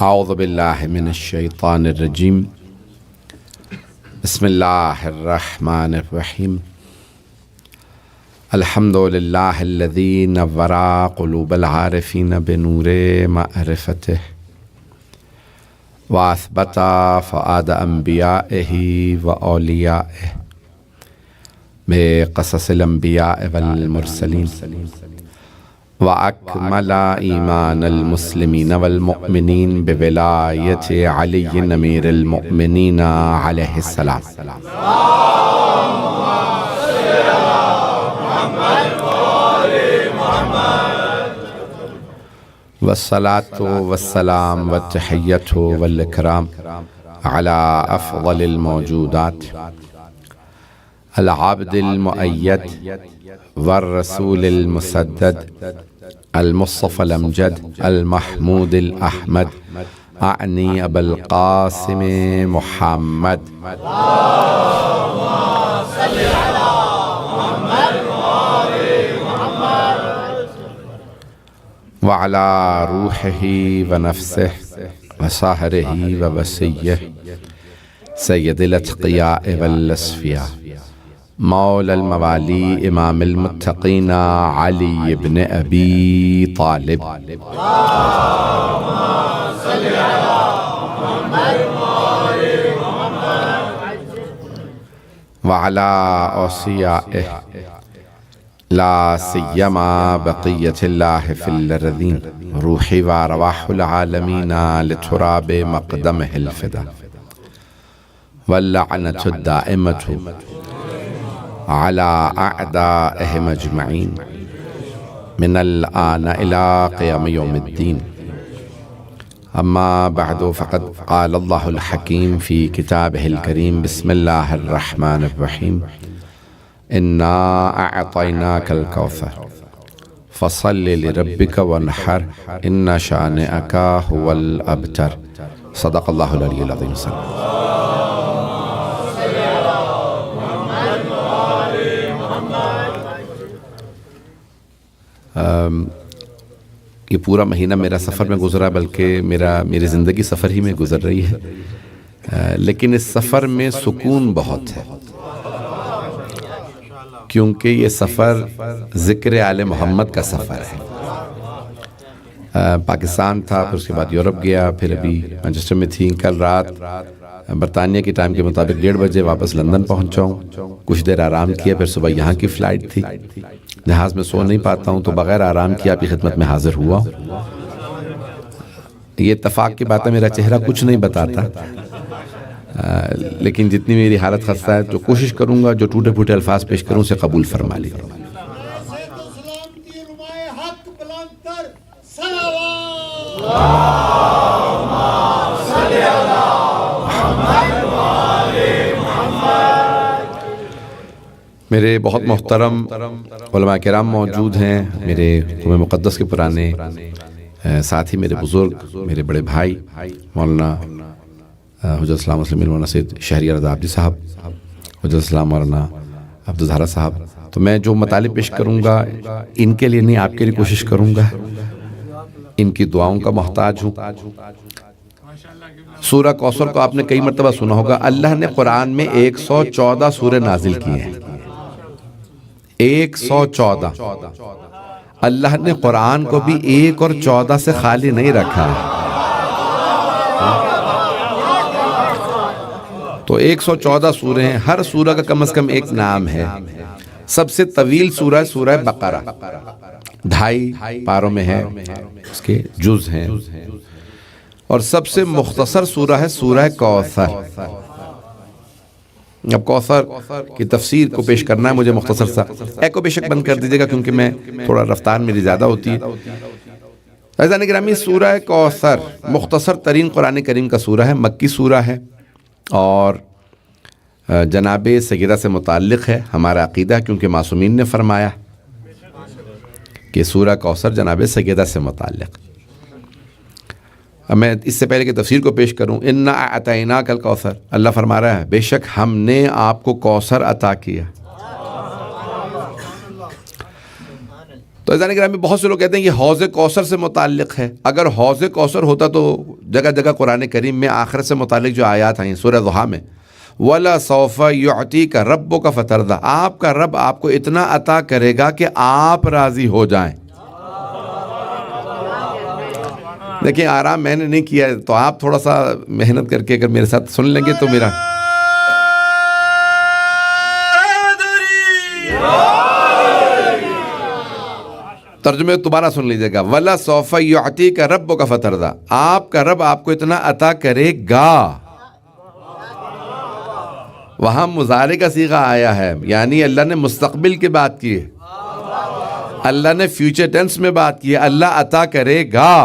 اعوذ باللہ من الشیطان الرجیم بسم اللہ الرحمن الرحیم الحمد للہ الذی نور قلوب العارفین بنور معرفتہ واثبت فؤاد انبیائہ واولیائہ بقصص الانبیاء والمرسلین وأكمل إيمان المسلمين والمؤمنين بولاية علي أمير المؤمنين عليه السلام والصلاة والسلام والتحية والإكرام على أفضل الموجودات العبد المؤيد والرسول المسدد المصطفى الأمجد المحمود الأحمد أعني أبا القاسم محمد اللهم صل على محمد وآل محمد وعلى روحه ونفسه وصهره ووسيه سيد الأتقياء والأصفياء مولا الموالي إمام المتقين علي بن أبي طالب اللهم صل على محمد وآل محمد وعلى أوصيائه لا سيما بقية الله في الأرضين روحي وأرواح العالمين لتراب مقدمه الفدا واللعنة الدائمة على أعدائهم أجمعين من الآن إلى قيام يوم الدين أما بعد فقد قال الله الحكيم في كتابه الكريم بسم الله الرحمن الرحيم إنا أعطيناك الكوثر فصل لربك وانحر إن شانئك هو الأبتر صدق الله العلي العظيم یہ پورا مہینہ میرا سفر میں گزرا بلکہ میری زندگی سفر ہی میں گزر رہی ہے، لیکن اس سفر میں سکون بہت ہے کیونکہ یہ سفر ذکر آل محمد کا سفر ہے۔ پاکستان تھا، پھر اس کے بعد یورپ گیا، پھر ابھی مانچسٹر میں تھی، کل رات برطانیہ کی ٹائم کے مطابق 1:30 بجے واپس لندن پہنچا ہوں، کچھ دیر آرام کیا، پھر صبح یہاں کی فلائٹ تھی، جہاز میں سو نہیں پاتا ہوں تو بغیر آرام کیا آپ کی خدمت میں حاضر ہوا ہوں۔ یہ اتفاق کی بات ہے، میرا چہرہ کچھ نہیں بتاتا، لیکن جتنی میری حالت خستہ ہے جو کوشش کروں گا جو ٹوٹے پھوٹے الفاظ پیش کروں اسے قبول فرما لیجیے۔ میرے بہت محترم علماء کرام موجود ہیں، میرے قوم مقدس کے پرانے ساتھی، میرے بزرگ، میرے بڑے بھائی مولانا حجت الاسلام مسلم مولانا سید شہریار رضا عابدی صاحب، حجت الاسلام مولانا عبدالزہرا صاحب، تو میں جو مطالب پیش کروں گا ان کے لیے نہیں، آپ کے لیے کوشش کروں گا، ان کی دعاؤں کا محتاج ہوں۔ سورہ کوثر کو آپ نے کئی مرتبہ سنا ہوگا، اللہ نے قرآن میں 114 سورے نازل کیے ہیں، 114۔ اللہ نے قرآن کو بھی 1 اور 14 سے خالی نہیں رکھا ہے، تو 114 سورے ہیں، ہر سورہ کا کم از کم ایک نام ہے۔ سب سے طویل سورہ ہے سورہ بقرہ، 2.5 پاروں میں ہے، اس کے جز ہیں، اور سب سے مختصر سورہ ہے سورہ کوثر۔ اب کوثر کی تفسیر کو پیش کرنا ہے مجھے مختصر سا، ایکو بے شک بند کر دیجئے گا کیونکہ میں تھوڑا رفتار میری زیادہ ہوتی ہے۔ عزیزان گرامی، سورہ کوثر مختصر ترین قرآن کریم کا سورہ ہے، مکی سورہ ہے، اور جناب سیدہ سے متعلق ہے، ہمارا عقیدہ ہے کیونکہ معصومین نے فرمایا کہ سورہ کوثر جناب سیدہ سے متعلق۔ اب میں اس سے پہلے کہ تفسیر کو پیش کروں، اِنَّا أَعْطَيْنَاكَ الْكَوْثَرَ، اللہ فرما رہا ہے بے شک ہم نے آپ کو کوثر عطا کیا۔ تو عزیزان گرامی بہت سے لوگ کہتے ہیں یہ حوض کوثر سے متعلق ہے. اگر حوض کوثر ہوتا تو جگہ جگہ قرآن کریم میں آخرت سے متعلق جو آیات ہیں سورہ ضحیٰ میں وَلَسَوْفَ يُعْتِيكَ رَبُّكَ فَتَرْضَىٰ، آپ کا رب آپ کو اتنا عطا کرے گا کہ آپ راضی ہو جائیں. دیکھیں آرام میں نے نہیں کیا ہے تو آپ تھوڑا سا محنت کر کے اگر میرے ساتھ سن لیں گے تو میرا ترجمے دوبارہ سن لیجیے گا. وَلَسَوْفَ يُعْتِيكَ رَبُّكَ فَتَرْضَىٰ، آپ کا رب آپ کو اتنا عطا کرے گا. وہاں مضارع کا صیغہ آیا ہے، یعنی اللہ نے مستقبل کی بات کی ہے، اللہ نے فیوچر ٹینس میں بات کی ہے. اللہ عطا کرے گا،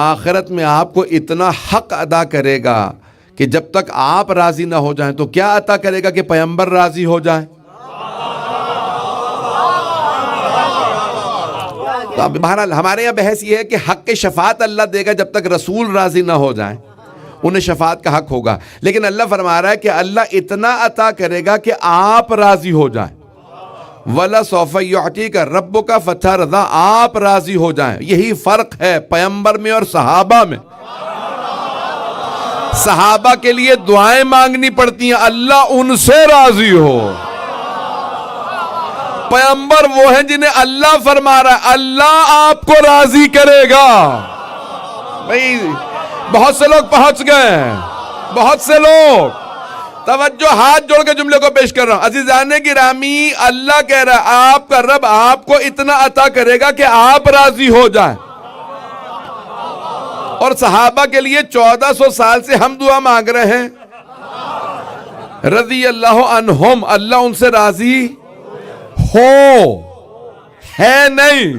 آخرت میں آپ کو اتنا حق ادا کرے گا کہ جب تک آپ راضی نہ ہو جائیں تو کیا عطا کرے گا کہ پیغمبر راضی ہو جائیں. تو اب بہرحال ہمارے یہاں بحث یہ ہے کہ حق شفاعت اللہ دے گا جب تک رسول راضی نہ ہو جائیں، انہیں شفاعت کا حق ہوگا. لیکن اللہ فرما رہا ہے کہ اللہ اتنا عطا کرے گا کہ آپ راضی ہو جائیں. وَلَسَوْفَ يُعْتِيكَ رَبُّكَ فَتَرْضَىٰ، آپ راضی ہو جائیں. یہی فرق ہے پیغمبر میں اور صحابہ میں. صحابہ کے لیے دعائیں مانگنی پڑتی ہیں اللہ ان سے راضی ہو. پیغمبر وہ ہیں جنہیں اللہ فرما رہا ہے اللہ آپ کو راضی کرے گا. بھئی بہت سے لوگ پہنچ گئے ہیں، بہت سے لوگ. توجہ، ہاتھ جوڑ کے جملے کو پیش کر رہا ہوں. عزیزان گرامی اللہ کہہ رہا ہے آپ کا رب آپ کو اتنا عطا کرے گا کہ آپ راضی ہو جائیں. اور صحابہ کے لیے 1400 سال سے ہم دعا مانگ رہے ہیں رضی اللہ عنہم، اللہ ان سے راضی ہو ہے نہیں.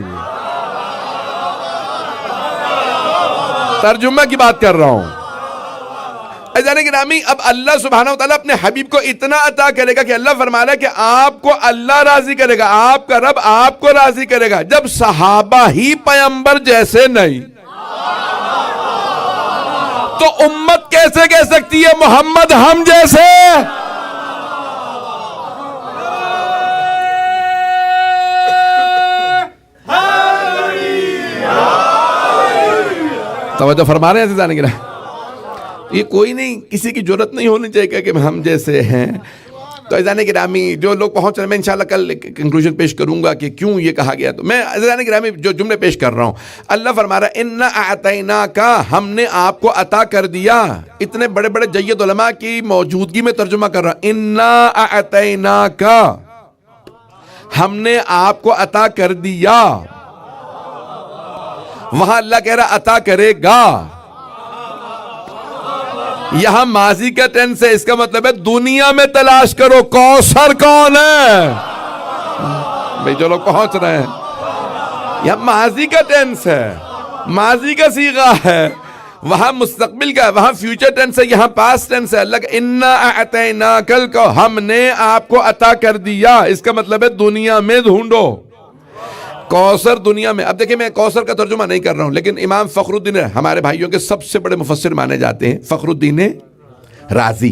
ترجمہ کی بات کر رہا ہوں. عزیزان گرامی اب اللہ سبحانہ وتعالیٰ اپنے حبیب کو اتنا عطا کرے گا کہ اللہ فرما رہا ہے کہ آپ کو اللہ راضی کرے گا، آپ کا رب آپ کو راضی کرے گا. جب صحابہ ہی پیغمبر جیسے نہیں تو امت کیسے کہہ سکتی ہے محمد ہم جیسے؟ توجہ فرما رہے ہیں عزیزان گرامی. یہ کوئی نہیں، کسی کی جرت نہیں ہونی چاہیے کہ ہم جیسے ہیں. تو عزیزان گرامی جو لوگ پہنچ رہے ہیں میں انشاءاللہ کل کنکلوژن پیش کروں گا کہ کیوں یہ کہا گیا. تو میں عزیزان گرامی جو جملے پیش کر رہا ہوں، اللہ فرما رہا ہے اِنَّا أَعْطَيْنَاكَ، ہم نے آپ کو عطا کر دیا. اتنے بڑے بڑے جید علماء کی موجودگی میں ترجمہ کر رہا ہوں. اِنَّا أَعْطَيْنَاكَ، ہم نے آپ کو عطا کر دیا. وہاں اللہ کہہ رہا عطا کرے گا. یہاں ماضی کا ٹینس ہے، اس کا مطلب ہے دنیا میں تلاش کرو کوثر کون ہے. بھئی جو لوگ پہنچ رہے ہیں، یہاں ماضی کا ٹینس ہے، ماضی کا صیغہ ہے. وہاں مستقبل کا، وہاں فیوچر ٹینس ہے، یہاں پاسٹ ٹینس ہے. اللہ کا اِنَّا أَعْطَيْنَاكَ، ہم نے آپ کو عطا کر دیا. اس کا مطلب ہے دنیا میں ڈھونڈو کوثر دنیا میں. اب دیکھیں میں کوثر کا ترجمہ نہیں کر رہا ہوں، لیکن امام فخر الدین ہمارے بھائیوں کے سب سے بڑے مفسر مانے جاتے ہیں. فخر الدین رازی،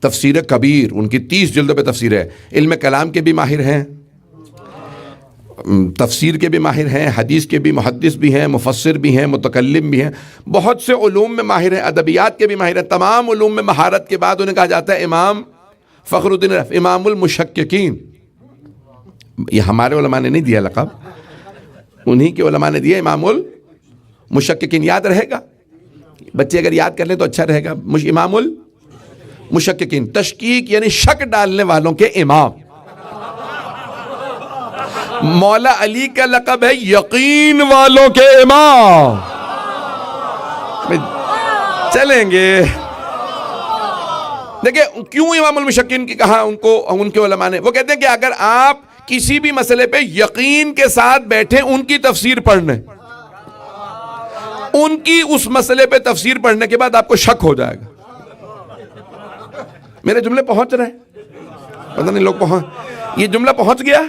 تفسیر کبیر ان کی 30 جلدوں پہ تفسیر ہے. علم کلام کے بھی ماہر ہیں، تفسیر کے بھی ماہر ہیں، حدیث کے بھی محدث بھی ہیں، مفسر بھی ہیں، متکلم بھی ہیں، بہت سے علوم میں ماہر ہیں، ادبیات کے بھی ماہر ہیں. تمام علوم میں مہارت کے بعد انہیں کہا جاتا ہے امام فخر الدین امام المشککین. یہ ہمارے علماء نے نہیں دیا لقب، انہی کے علماء نے دیا امام المشککین. یاد رہے گا بچے اگر یاد کر لیں تو اچھا رہے گا. امام المشککین، تشکیک یعنی شک ڈالنے والوں کے امام. مولا علی کا لقب ہے یقین والوں کے امام. چلیں گے دیکھیں کیوں امام المشککین کی کہا ان کے علماء نے. وہ کہتے ہیں کہ اگر آپ کسی بھی مسئلے پہ یقین کے ساتھ بیٹھے ان کی تفسیر پڑھنے، ان کی اس مسئلے پہ تفسیر پڑھنے کے بعد آپ کو شک ہو جائے گا. میرے جملے پہنچ رہے ہیں؟ پتہ نہیں لوگ یہ جملہ پہنچ گیا.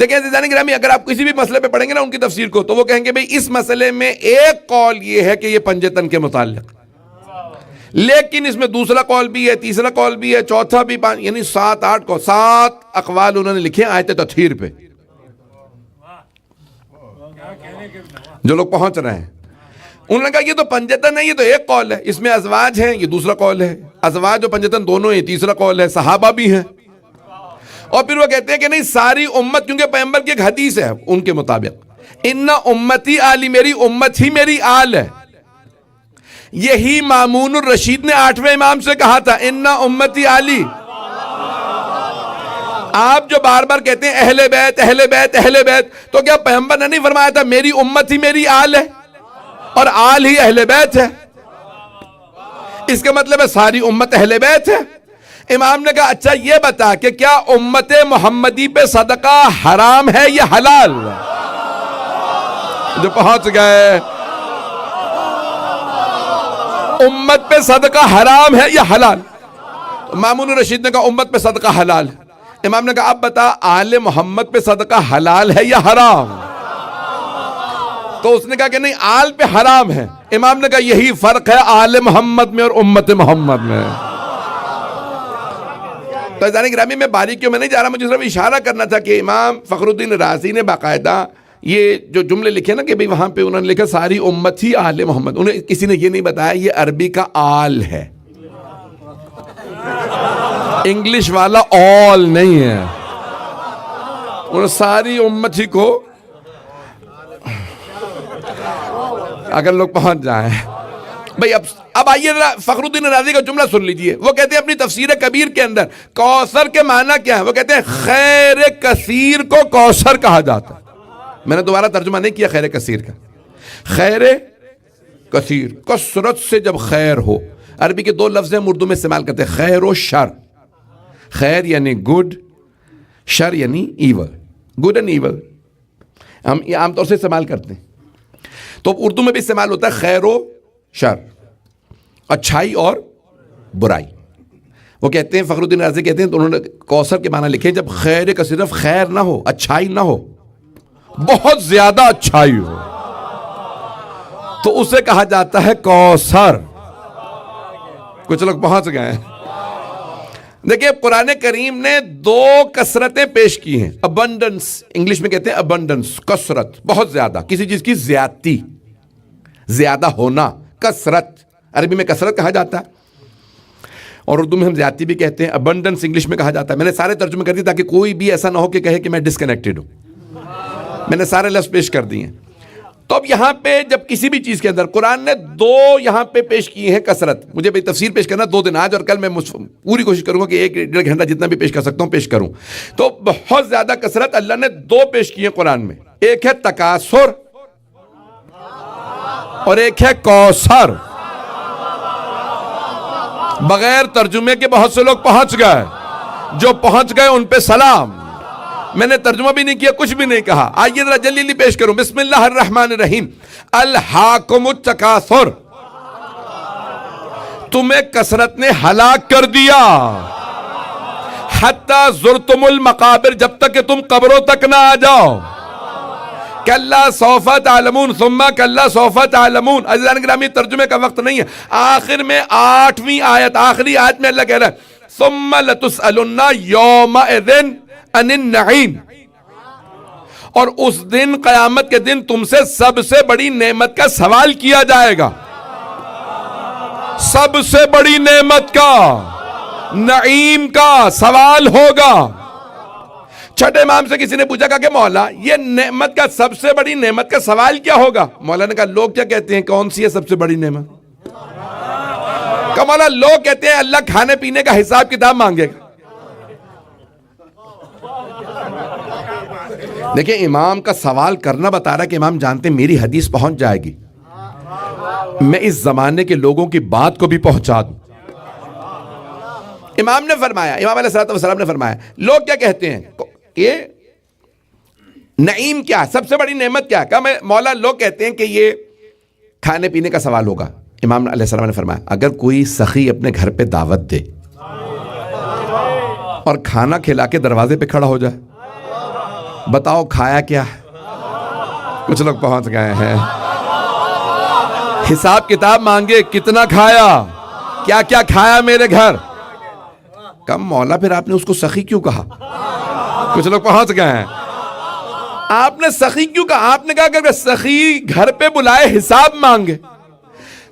دیکھیں عزیزان گرامی اگر آپ کسی بھی مسئلے پہ پڑھیں گے نا ان کی تفسیر کو تو وہ کہیں گے بھئی اس مسئلے میں ایک قول یہ ہے کہ یہ پنجتن کے متعلق، لیکن اس میں دوسرا قول بھی ہے، تیسرا قول بھی ہے، چوتھا بھی، یعنی 7-8 اقوال انہوں نے لکھے آیت تطہیر پہ. جو لوگ پہنچ رہے ہیں انہوں نے کہا یہ تو پنجتن ہے، یہ تو ایک قول ہے، اس میں ازواج ہیں، یہ دوسرا قول ہے، ازواج و پنجتن دونوں ہیں، تیسرا قول ہے، صحابہ بھی ہیں۔ اور پھر وہ کہتے ہیں کہ نہیں ساری امت، کیونکہ پیغمبر کی ایک حدیث ہے ان کے مطابق، ان امتی آلی، میری امت ہی میری آل ہے۔ یہی مامون الرشید نے 8ویں امام سے کہا تھا، ان امتی آلی۔ آپ جو بار بار کہتے ہیں اہل بیت اہل بیت اہل بیت، تو کیا پیغمبر نے نہیں فرمایا تھا میری امت ہی میری آل ہے اور آل ہی اہل بیت ہے؟ اس کا مطلب ہے ساری امت اہل بیت ہے۔ امام نے کہا اچھا یہ بتا کہ کیا امت محمدی پہ صدقہ حرام ہے یا حلال؟ جو پہنچ گئے، امت پہ صدقہ حرام ہے یا حلال؟ مامون الرشید نے کہا امت پہ صدقہ حلال ہے۔ امام نے کہا اب بتا آل محمد پہ صدقہ حلال ہے یا حرام؟ تو اس نے کہا کہ نہیں آل پہ حرام ہے۔ امام نے کہا یہی فرق ہے آل محمد میں اور امت محمد میں۔ تو عزیزان گرامی میں باریکیوں میں نہیں جا رہا، مجھے صرف اشارہ کرنا تھا کہ امام فخر الدین رازی نے باقاعدہ یہ جو جملے لکھے نا کہ بھئی وہاں پہ انہوں نے لکھا ساری امت ہی آل محمد، انہیں کسی نے یہ نہیں بتایا یہ عربی کا آل ہے، انگلش والا آل نہیں ہے۔ انہوں ساری امت ہی کو، اگر لوگ پہنچ جائیں بھئی اب آئیے فخر الدین رازی کا جملہ سن لیجئے۔ وہ کہتے ہیں اپنی تفسیر کبیر کے اندر کوثر کے معنی کیا ہے؟ وہ کہتے ہیں خیر کثیر کو کوثر کہا جاتا ہے۔ میں نے دوبارہ ترجمہ نہیں کیا خیر کثیر کا، خیر کثیر کثرت سے جب خیر ہو۔ عربی کے 2 لفظ ہم اردو میں استعمال کرتے ہیں، خیر و شر۔ خیر یعنی گڈ، شر یعنی ایول، گڈ اینڈ ایول ہم یہ عام طور سے استعمال کرتے ہیں۔ تو اردو میں بھی استعمال ہوتا ہے خیر و شر، اچھائی اور برائی۔ وہ کہتے ہیں فخر الدین رازی کہتے ہیں تو انہوں نے کوثر کے معنی لکھے جب خیر کا صرف خیر نہ ہو، اچھائی نہ ہو، بہت زیادہ اچھائی ہو تو اسے کہا جاتا ہے کوثر۔ کچھ لوگ پہنچ گئے ہیں۔ دیکھیں قرآن کریم نے 2 کثرتیں پیش کی ہیں، ابنڈنس، انگلش میں کہتے ہیں ابنڈنس، کثرت، بہت زیادہ، کسی چیز کی زیادتی، زیادہ ہونا، کثرت عربی میں کثرت کہا جاتا ہے اور اردو میں ہم زیادتی بھی کہتے ہیں، ابنڈنس انگلش میں کہا جاتا ہے۔ میں نے سارے ترجمے کر دیے تاکہ کوئی بھی ایسا نہ ہو کہ کہے کہ میں ڈسکنیکٹڈ ہوں، میں نے سارے لفظ پیش کر دیے ہیں۔ تو اب یہاں پہ جب کسی بھی چیز کے اندر قرآن نے 2 یہاں پہ پیش کی ہیں کثرت، مجھے بھی تفسیر پیش کرنا 2 دن، آج اور کل میں پوری کوشش کروں گا کہ 1-1.5 گھنٹہ جتنا بھی پیش کر سکتا ہوں پیش کروں۔ تو بہت زیادہ کثرت اللہ نے 2 پیش کی ہیں قرآن میں، ایک ہے تکاثر اور ایک ہے کوثر۔ بغیر ترجمے کے بہت سے لوگ پہنچ گئے، جو پہنچ گئے ان پہ سلام۔ میں نے ترجمہ بھی نہیں کیا، کچھ بھی نہیں کہا۔ آئیے ذرا جلدی پیش کروں۔ بسم اللہ الرحمن الرحیم۔ الہاکم التکاثر، تمہیں کثرت نے ہلاک کر دیا، حتی زرتم المقابر، جب تک کہ تم قبروں تک نہ آ جاؤ۔ کلا سوف تعلمون ثم کلا سوف تعلمون۔ عزیزان گرامی ترجمے کا وقت نہیں ہے، آخر میں 8ویں آیت، آخری آیت میں اللہ کہہ رہا ہے ثم لتسألن یومئذ عن النعیم، اور اس دن قیامت کے دن تم سے سب سے بڑی نعمت کا سوال کیا جائے گا، سب سے بڑی نعمت کا، نعیم کا سوال ہوگا۔ چھٹے امام سے کسی نے پوچھا کہ مولا یہ نعمت کا سب سے بڑی نعمت کا سوال کیا ہوگا؟ مولا نے کہا لوگ کیا کہتے ہیں کون سی ہے سب سے بڑی نعمت؟ کہ مولا لوگ کہتے ہیں اللہ کھانے پینے کا حساب کتاب مانگے گا۔ دیکھیں امام کا سوال کرنا بتا رہا ہے کہ امام جانتے ہیں میری حدیث پہنچ جائے گی، میں اس زمانے کے لوگوں کی بات کو بھی پہنچا دوں۔ امام نے فرمایا، امام علیہ السلام نے فرمایا لوگ کیا کہتے ہیں یہ نعیم کیا، سب سے بڑی نعمت کیا؟ کہا مولا لوگ کہتے ہیں کہ یہ کھانے پینے کا سوال ہوگا۔ امام علیہ السلام نے فرمایا اگر کوئی سخی اپنے گھر پہ دعوت دے اور کھانا کھلا کے دروازے پہ کھڑا ہو جائے، بتاؤ کھایا کیا ہے؟ کچھ لوگ پہنچ گئے ہیں۔ حساب کتاب مانگے کتنا کھایا، کیا کیا کھایا میرے گھر؟ کم مولا پھر آپ نے اس کو سخی کیوں کہا؟ کچھ لوگ پہنچ گئے ہیں۔ آپ نے سخی کیوں کہا؟ آپ نے کہا کہ اگر سخی گھر پہ بلائے حساب مانگے.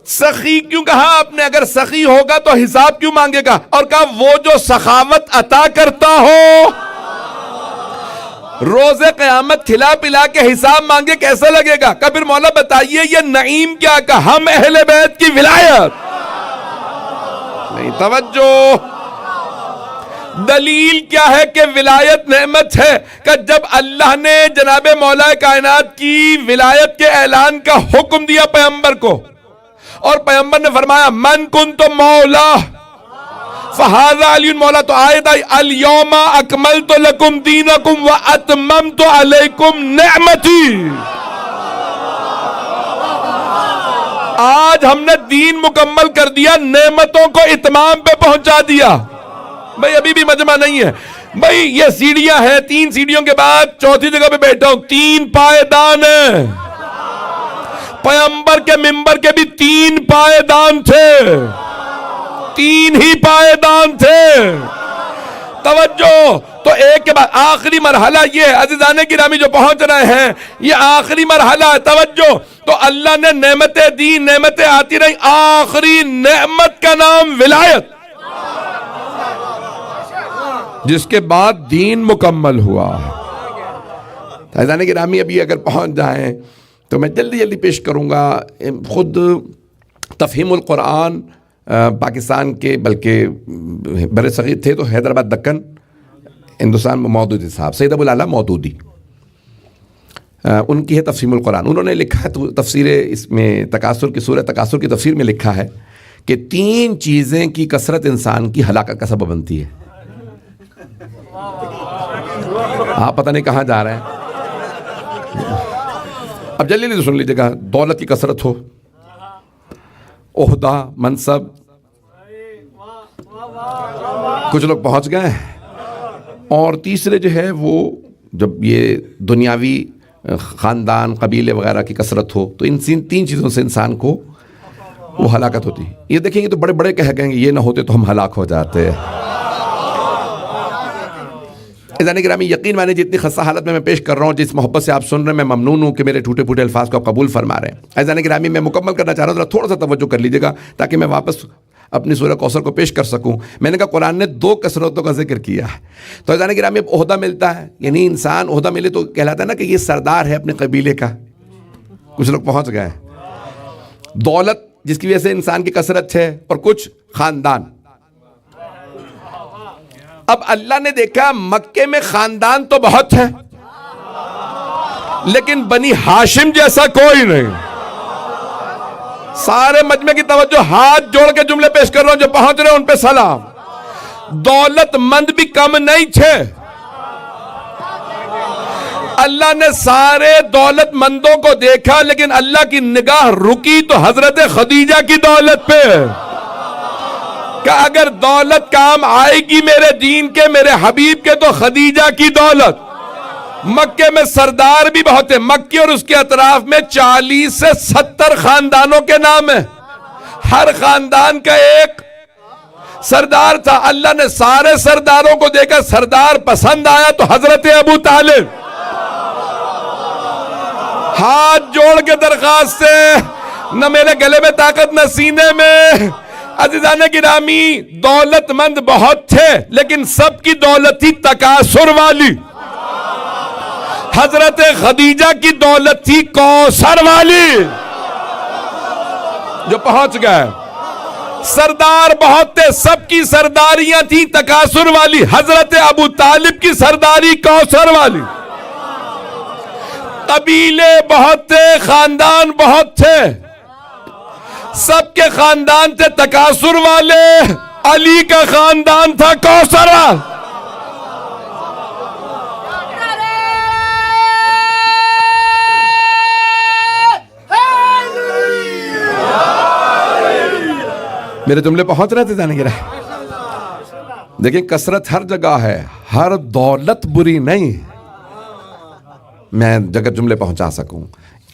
سخی کیوں کہا آپ نے؟ اگر سخی ہوگا تو حساب کیوں مانگے گا؟ اور کہا وہ جو سخاوت عطا کرتا ہو روز قیامت کھلا پلا کے حساب مانگے کیسا لگے گا؟ کہ پھر مولا بتائیے یہ نعیم کیا؟ کہ ہم اہل بیت کی ولایت. نہیں توجہ. دلیل کیا ہے کہ ولایت نعمت ہے؟ کہ جب اللہ نے جناب مولا کائنات کی ولایت کے اعلان کا حکم دیا پیغمبر کو، اور پیغمبر نے فرمایا من کنت مولا فہذا علی مولا، تو آیت آئی الیوم اکملت لکم دینکم واتممت علیکم نعمتی. آج ہم نے دین مکمل کر دیا، نعمتوں کو اتمام پہ پہنچا دیا. بھئی ابھی بھی مجمع نہیں ہے بھئی، یہ سیڑھیاں ہیں، 3 سیڑھیوں کے بعد چوتھی جگہ پہ بیٹھا ہوں. 3 پائیدان ہیں. پیغمبر کے منبر کے بھی 3 پائیدان تھے، 3 ہی پائیدان تھے. توجہ. تو ایک کے بعد آخری مرحلہ یہ ہے عزیزان گرامی جو پہنچ رہے ہیں، یہ آخری مرحلہ ہے. توجہ. تو اللہ نے نعمتیں دی، نعمتیں آتی رہی، آخری نعمت کا نام ولایت، جس کے بعد دین مکمل ہوا. عزیزان گرامی ابھی اگر پہنچ جائیں تو میں جلدی جلدی پیش کروں گا. خود تفہیم القرآن پاکستان کے بلکہ بر صغیر تھے تو حیدرآباد دکن ہندوستان میں مودودی صاحب، سید ابو الاعلیٰ مودودی، ان کی ہے تفہیم القرآن. انہوں نے لکھا ہے تفسیر اس میں تکاثر کی سورہ تکاثر کی تفسیر میں لکھا ہے کہ 3 چیزیں کی کثرت انسان کی ہلاکت کا سبب بنتی ہے. آپ پتہ نہیں کہاں جا رہے ہیں. اب جلدی جلدی سن لیجیے گا. دولت کی کثرت ہو، عہدہ، منصب، کچھ لوگ پہنچ گئے. اور تیسرے جو ہے وہ جب یہ دنیاوی خاندان قبیلے وغیرہ کی کثرت ہو تو ان 3 چیزوں سے انسان کو وہ ہلاکت ہوتی ہے. یہ دیکھیں گے تو بڑے بڑے کہیں گے یہ نہ ہوتے تو ہم ہلاک ہو جاتے. عزیزان گرامی یقین مانے جتنی خستہ حالت میں پیش کر رہا ہوں، جس محبت سے آپ سن رہے ہیں، میں ممنون ہوں کہ میرے ٹوٹے پھوٹے الفاظ کو آپ قبول فرما رہے ہیں. عزیزان گرامی میں مکمل کرنا چاہ رہا ہوں، تھوڑا سا توجہ کر لیجیے گا تاکہ میں واپس اپنی سورہ کوثر کو پیش کر سکوں. میں نے کہا قرآن نے 2 کثرتوں کا ذکر کیا ہے. تو عزیزان گرامی اب عہدہ ملتا ہے، یعنی انسان عہدہ ملے تو کہلاتا ہے نا کہ یہ سردار ہے اپنے قبیلے کا. کچھ لوگ پہنچ گئے. دولت جس کی وجہ سے انسان کی کثرت ہے، اور کچھ خاندان. اب اللہ نے دیکھا مکے میں خاندان تو بہت ہے لیکن بنی ہاشم جیسا کوئی نہیں. سارے مجمع کی توجہ، ہاتھ جوڑ کے جملے پیش کر رہا ہوں، جو پہنچ رہے ہیں ان پہ سلام. دولت مند بھی کم نہیں تھے. اللہ نے سارے دولت مندوں کو دیکھا لیکن اللہ کی نگاہ رکی تو حضرت خدیجہ کی دولت پہ، کہ اگر دولت کام آئے گی میرے دین کے، میرے حبیب کے، تو خدیجہ کی دولت. مکے میں سردار بھی بہت ہیں. مکے اور اس کے اطراف میں 40 سے 70 خاندانوں کے نام ہیں. ہر خاندان کا ایک سردار تھا. اللہ نے سارے سرداروں کو دیکھا، سردار پسند آیا تو حضرت ابو طالب. ہاتھ جوڑ کے درخواست ہے، نہ میرے گلے میں طاقت نہ سینے میں. عزیزان گرامی دولت مند بہت تھے لیکن سب کی دولت تھی تکاثر والی. حضرت خدیجہ کی دولت تھی کوثر والی، جو پہنچ گئے. سردار بہت تھے، سب کی سرداریاں تھی تکاثر والی. حضرت ابو طالب کی سرداری کوثر والی. قبیلے بہت تھے، خاندان بہت تھے، سب کے خاندان تھے تکاثر والے. علی کا خاندان تھا کوثر. میرے جملے پہنچ رہے تھے جانے گرہ. دیکھیں کثرت ہر جگہ ہے، ہر دولت بری نہیں. میں جگہ جملے پہنچا سکوں.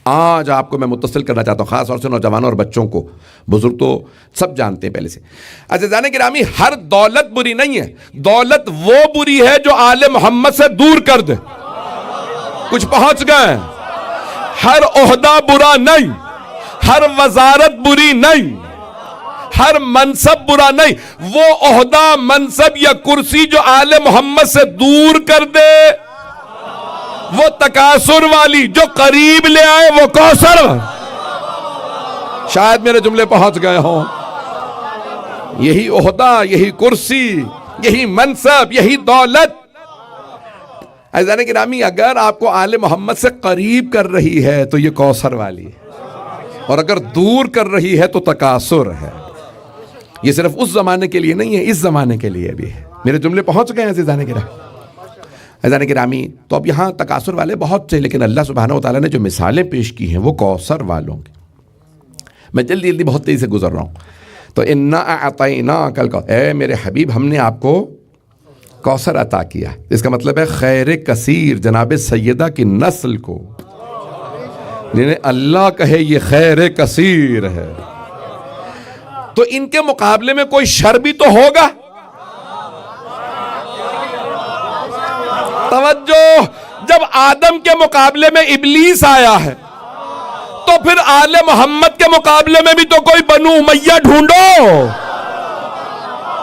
آج آپ کو میں متصل کرنا چاہتا ہوں، خاص طور سے نوجوانوں اور بچوں کو. بزرگ تو سب جانتے ہیں پہلے سے. عزیزان گرامی ہر دولت بری نہیں ہے. دولت وہ بری ہے جو آل محمد سے دور کر دے. کچھ پہنچ گئے. ہر عہدہ برا نہیں, ہر وزارت بری نہیں, ہر منصب برا نہیں. وہ عہدہ, منصب یا کرسی جو آل محمد سے دور کر دے, وہ تکاثر والی, جو قریب لے آئے وہ کوثر. شاید میرے جملے پہنچ گئے ہوں. یہی عہدہ, یہی کرسی, یہی منصب, یہی دولت عزیزان گرامی اگر آپ کو آل محمد سے قریب کر رہی ہے تو یہ کوثر والی ہے, اور اگر دور کر رہی ہے تو تکاثر ہے. یہ صرف اس زمانے کے لیے نہیں ہے, اس زمانے کے لیے بھی ہے. میرے جملے پہنچ گئے ہیں عزیزان گرامی. تو اب یہاں تکاثر والے بہت سے, لیکن اللہ سبحانہ و تعالیٰ نے جو مثالیں پیش کی ہیں وہ کوثر والوں کی. میں جلدی بہت تیزی سے گزر رہا ہوں. تو انا اعطیناک الکوثر, اے میرے حبیب ہم نے آپ کو کوثر عطا کیا. اس کا مطلب ہے خیر کثیر, جناب سیدہ کی نسل کو جنہیں اللہ کہے یہ خیر کثیر ہے, تو ان کے مقابلے میں کوئی شر بھی تو ہوگا. توجہ, جب آدم کے مقابلے میں ابلیس آیا ہے تو پھر آل محمد کے مقابلے میں بھی تو کوئی بنو امیہ ڈھونڈو.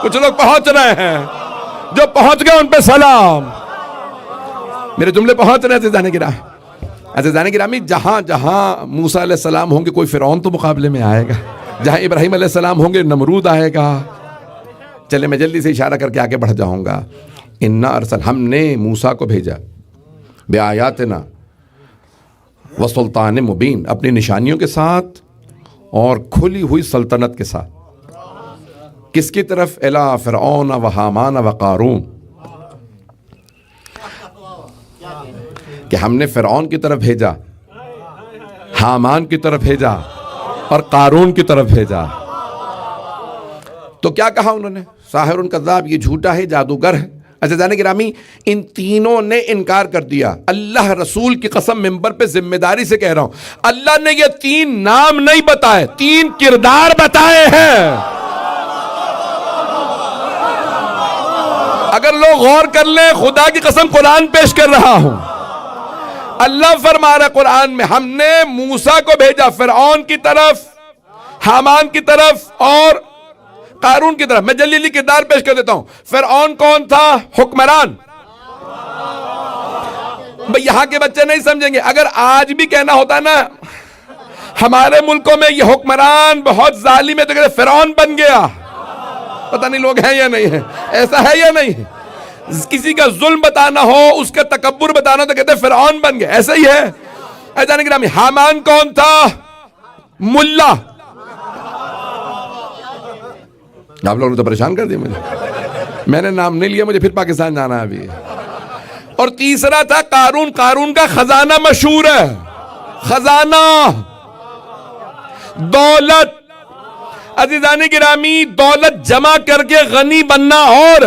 کچھ لوگ پہنچ رہے ہیں, جو پہنچ گئے ان پہ سلام. میرے جملے پہنچ رہے ہیں عزیزان گرامی. جہاں جہاں موسیٰ علیہ السلام ہوں گے کوئی فرعون تو مقابلے میں آئے گا, جہاں ابراہیم علیہ السلام ہوں گے نمرود آئے گا. چلے میں جلدی سے اشارہ کر کے آگے بڑھ جاؤں گا. انا ارسل, ہم نے موسیٰ کو بھیجا بآیاتنا وسلطان مبین, اپنی نشانیوں کے ساتھ اور کھلی ہوئی سلطنت کے ساتھ. کس کی طرف؟ الی فرعون و حامان و قارون, کہ ہم نے فرعون کی طرف بھیجا, حامان کی طرف بھیجا اور قارون کی طرف بھیجا. تو کیا کہا انہوں نے؟ ساحر کذاب, یہ جھوٹا ہے, جادوگر ہے. عزیزان گرامی ان تینوں نے انکار کر دیا. اللہ رسول کی قسم ممبر پہ ذمہ داری سے کہہ رہا ہوں, اللہ نے یہ 3 نام نہیں بتائے, 3 کردار بتائے ہیں. اگر لوگ غور کر لیں, خدا کی قسم قرآن پیش کر رہا ہوں. اللہ فرما رہا ہے قرآن میں, ہم نے موسیٰ کو بھیجا فرعون کی طرف, حامان کی طرف اور قارون کی طرف. میں جلدی کردار پیش کر دیتا ہوں. فرعون کون تھا؟ حکمران. بھئی یہاں کے بچے نہیں سمجھیں گے. اگر آج بھی کہنا ہوتا نا ہمارے ملکوں میں یہ حکمران بہت ظالم ہے تو کہتے فرعون بن گیا. پتہ نہیں لوگ ہیں یا نہیں ہیں, ایسا ہے یا نہیں ہے. کسی کا ظلم بتانا ہو, اس کا تکبر بتانا تو کہتے فرعون بن گیا. ایسا ہی ہے. عزیزان گرامی حامان کون تھا؟ ملا. آپ لوگوں نے تو پریشان کر دیا مجھے, میں نے نام نہیں لیا, مجھے پھر پاکستان جانا ہے ابھی. اور تیسرا تھا قارون. قارون کا خزانہ مشہور ہے, خزانہ دولت. عزیزان گرامی دولت جمع کر کے غنی بننا اور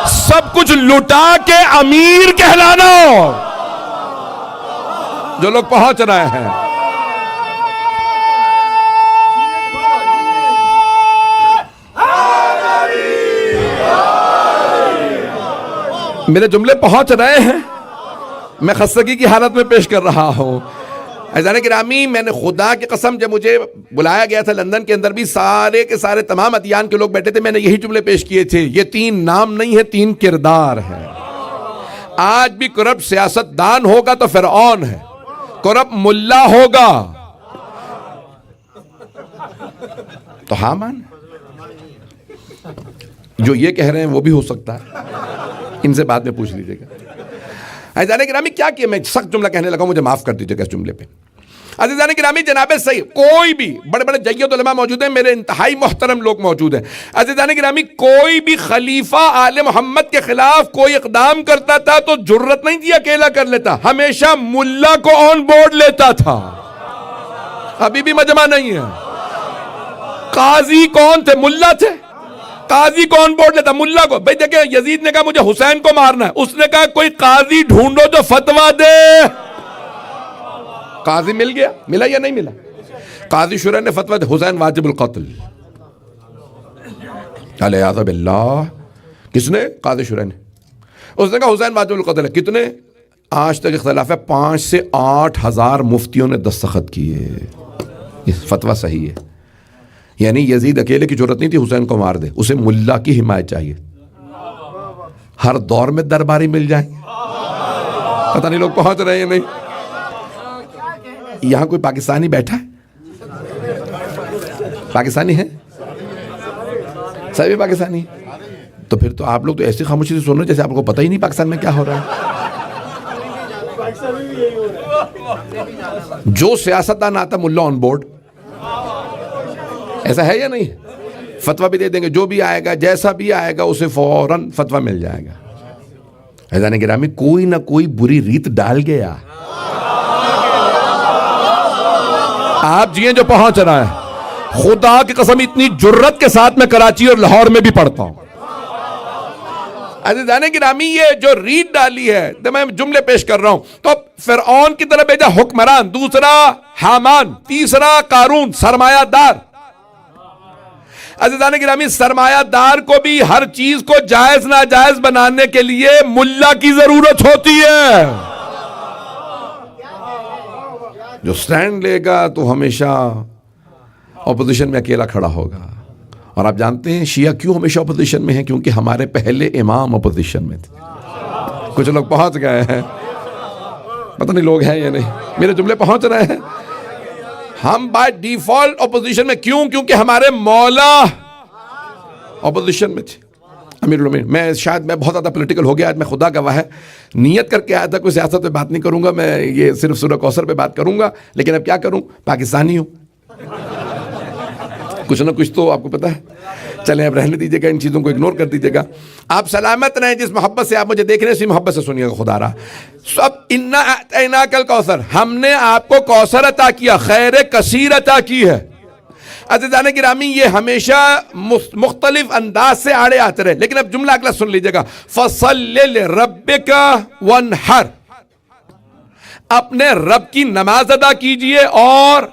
سب کچھ لٹا کے امیر کہلانا. جو لوگ پہنچ رہے ہیں میرے جملے پہنچ رہے ہیں, میں خستگی کی حالت میں پیش کر رہا ہوں. عزیزان گرامی میں نے خدا کی قسم, جب مجھے بلایا گیا تھا لندن کے اندر بھی سارے کے سارے تمام ادیان کے لوگ بیٹھے تھے, میں نے یہی جملے پیش کیے تھے. یہ 3 نام نہیں ہے, 3 کردار ہے. آج بھی کرپٹ سیاست دان ہوگا تو فرعون ہے, کرپٹ ملا ہوگا تو حامان. جو یہ کہہ رہے ہیں وہ بھی ہو سکتا ہے, ان سے بعد میں پوچھ لیجئے گا. عزیزان گرامی کیا کیا, میں سخت جملہ کہنے لگا, مجھے معاف کر دیجئے گا اس جملے پہ. عزیزان گرامی جناب صحیح, کوئی بھی بڑے بڑے جید علماء موجود ہیں, میرے انتہائی محترم لوگ موجود ہیں. عزیزان گرامی کوئی بھی خلیفہ آل محمد کے خلاف کوئی اقدام کرتا تھا تو جرت نہیں تھی اکیلا کر لیتا, ہمیشہ ملا کو آن بورڈ لیتا تھا. ابھی بھی مجمع نہیں ہے. قاضی کون تھے؟ ملا تھے. قاضی کون بورڈ لیتا؟ ملا کو. بھئی دیکھیں یزید نے کہا مجھے حسین کو مارنا ہے, اس نے کہا کوئی قاضی ڈھونڈو جو فتویٰ دے. قاضی مل گیا, ملا یا نہیں ملا؟ قاضی شرح نے فتویٰ دے, حسین واجب القتل. علیہ باللہ. کس نے؟ قاضی شرح نے. اس نے کہا حسین واجب القتل ہے. کتنے؟ آج تک اختلاف ہے، 5 سے 8 ہزار مفتیوں نے دستخط کیے، یہ فتویٰ صحیح ہے. یعنی یزید اکیلے کی ضرورت نہیں تھی حسین کو مار دے، اسے ملا کی حمایت چاہیے. ہر دور میں درباری مل جائیں. پتہ نہیں لوگ پہنچ رہے ہیں نہیں. یہاں کوئی پاکستانی بیٹھا ہے؟ پاکستانی ہے؟ سبھی پاکستانی؟ تو پھر تو آپ لوگ تو ایسی خاموشی سے سن رہے جیسے آپ کو پتہ ہی نہیں پاکستان میں کیا ہو رہا ہے. جو سیاستدان آتا ملا آن بورڈ، ایسا ہے یا نہیں؟ فتویٰ بھی دے دیں گے، جو بھی آئے گا جیسا بھی آئے گا اسے فوراً فتویٰ مل جائے گا. عزیزان گرامی، کوئی نہ کوئی بری ریت ڈال گیا. آپ جیئیں جو پہنچ رہا ہے. خدا کی قسم اتنی جرت کے ساتھ میں کراچی اور لاہور میں بھی پڑھتا ہوں. عزیزان گرامی، یہ جو ریت ڈالی ہے، تو میں جملے پیش کر رہا ہوں. تو فرعون کی طرف بھیجا حکمران، دوسرا حامان، تیسرا قارون سرمایہ دار. عزیزان گرامی، سرمایہ دار کو بھی ہر چیز کو جائز ناجائز بنانے کے لیے ملا کی ضرورت ہوتی ہے. جو سٹینڈ لے گا تو ہمیشہ اپوزیشن میں اکیلا کھڑا ہوگا. اور آپ جانتے ہیں شیعہ کیوں ہمیشہ اپوزیشن میں ہیں؟ کیونکہ ہمارے پہلے امام اپوزیشن میں تھے. کچھ لوگ پہنچ گئے ہیں، پتہ نہیں لوگ ہیں یا نہیں، میرے جملے پہنچ رہے ہیں. ہم بائی ڈیفالٹ اپوزیشن میں کیوں؟ کیونکہ ہمارے مولا اپوزیشن میں تھے. امیر المومنین، میں بہت زیادہ پولیٹیکل ہو گیا آج. میں خدا گواہ ہے نیت کر کے آیا تھا کوئی سیاست پہ بات نہیں کروں گا، میں یہ صرف سورہ کوثر پہ بات کروں گا. لیکن اب کیا کروں، پاکستانی ہوں، کچھ نہ کچھ تو آپ کو پتہ ہے. چلیں اب رہنے دیجیے گا، ان چیزوں کو اگنور کر دیجیے گا. آپ سلامت رہیں. جس محبت سے آپ مجھے دیکھ رہے ہیں اسی محبت سے سنیے گا. خدا رہا سب انا اعطیناک الکوثر، ہم نے آپ کو کوثر عطا کیا، خیر کثیر عطا کی ہے. عزیزان گرامی، یہ ہمیشہ مختلف انداز سے آڑے آتے رہے. لیکن اب جملہ اگلا سن لیجیے گا. فَصَلِّ لِرَبِّكَ وَانْحَرْ، اپنے رب کی نماز ادا کیجئے اور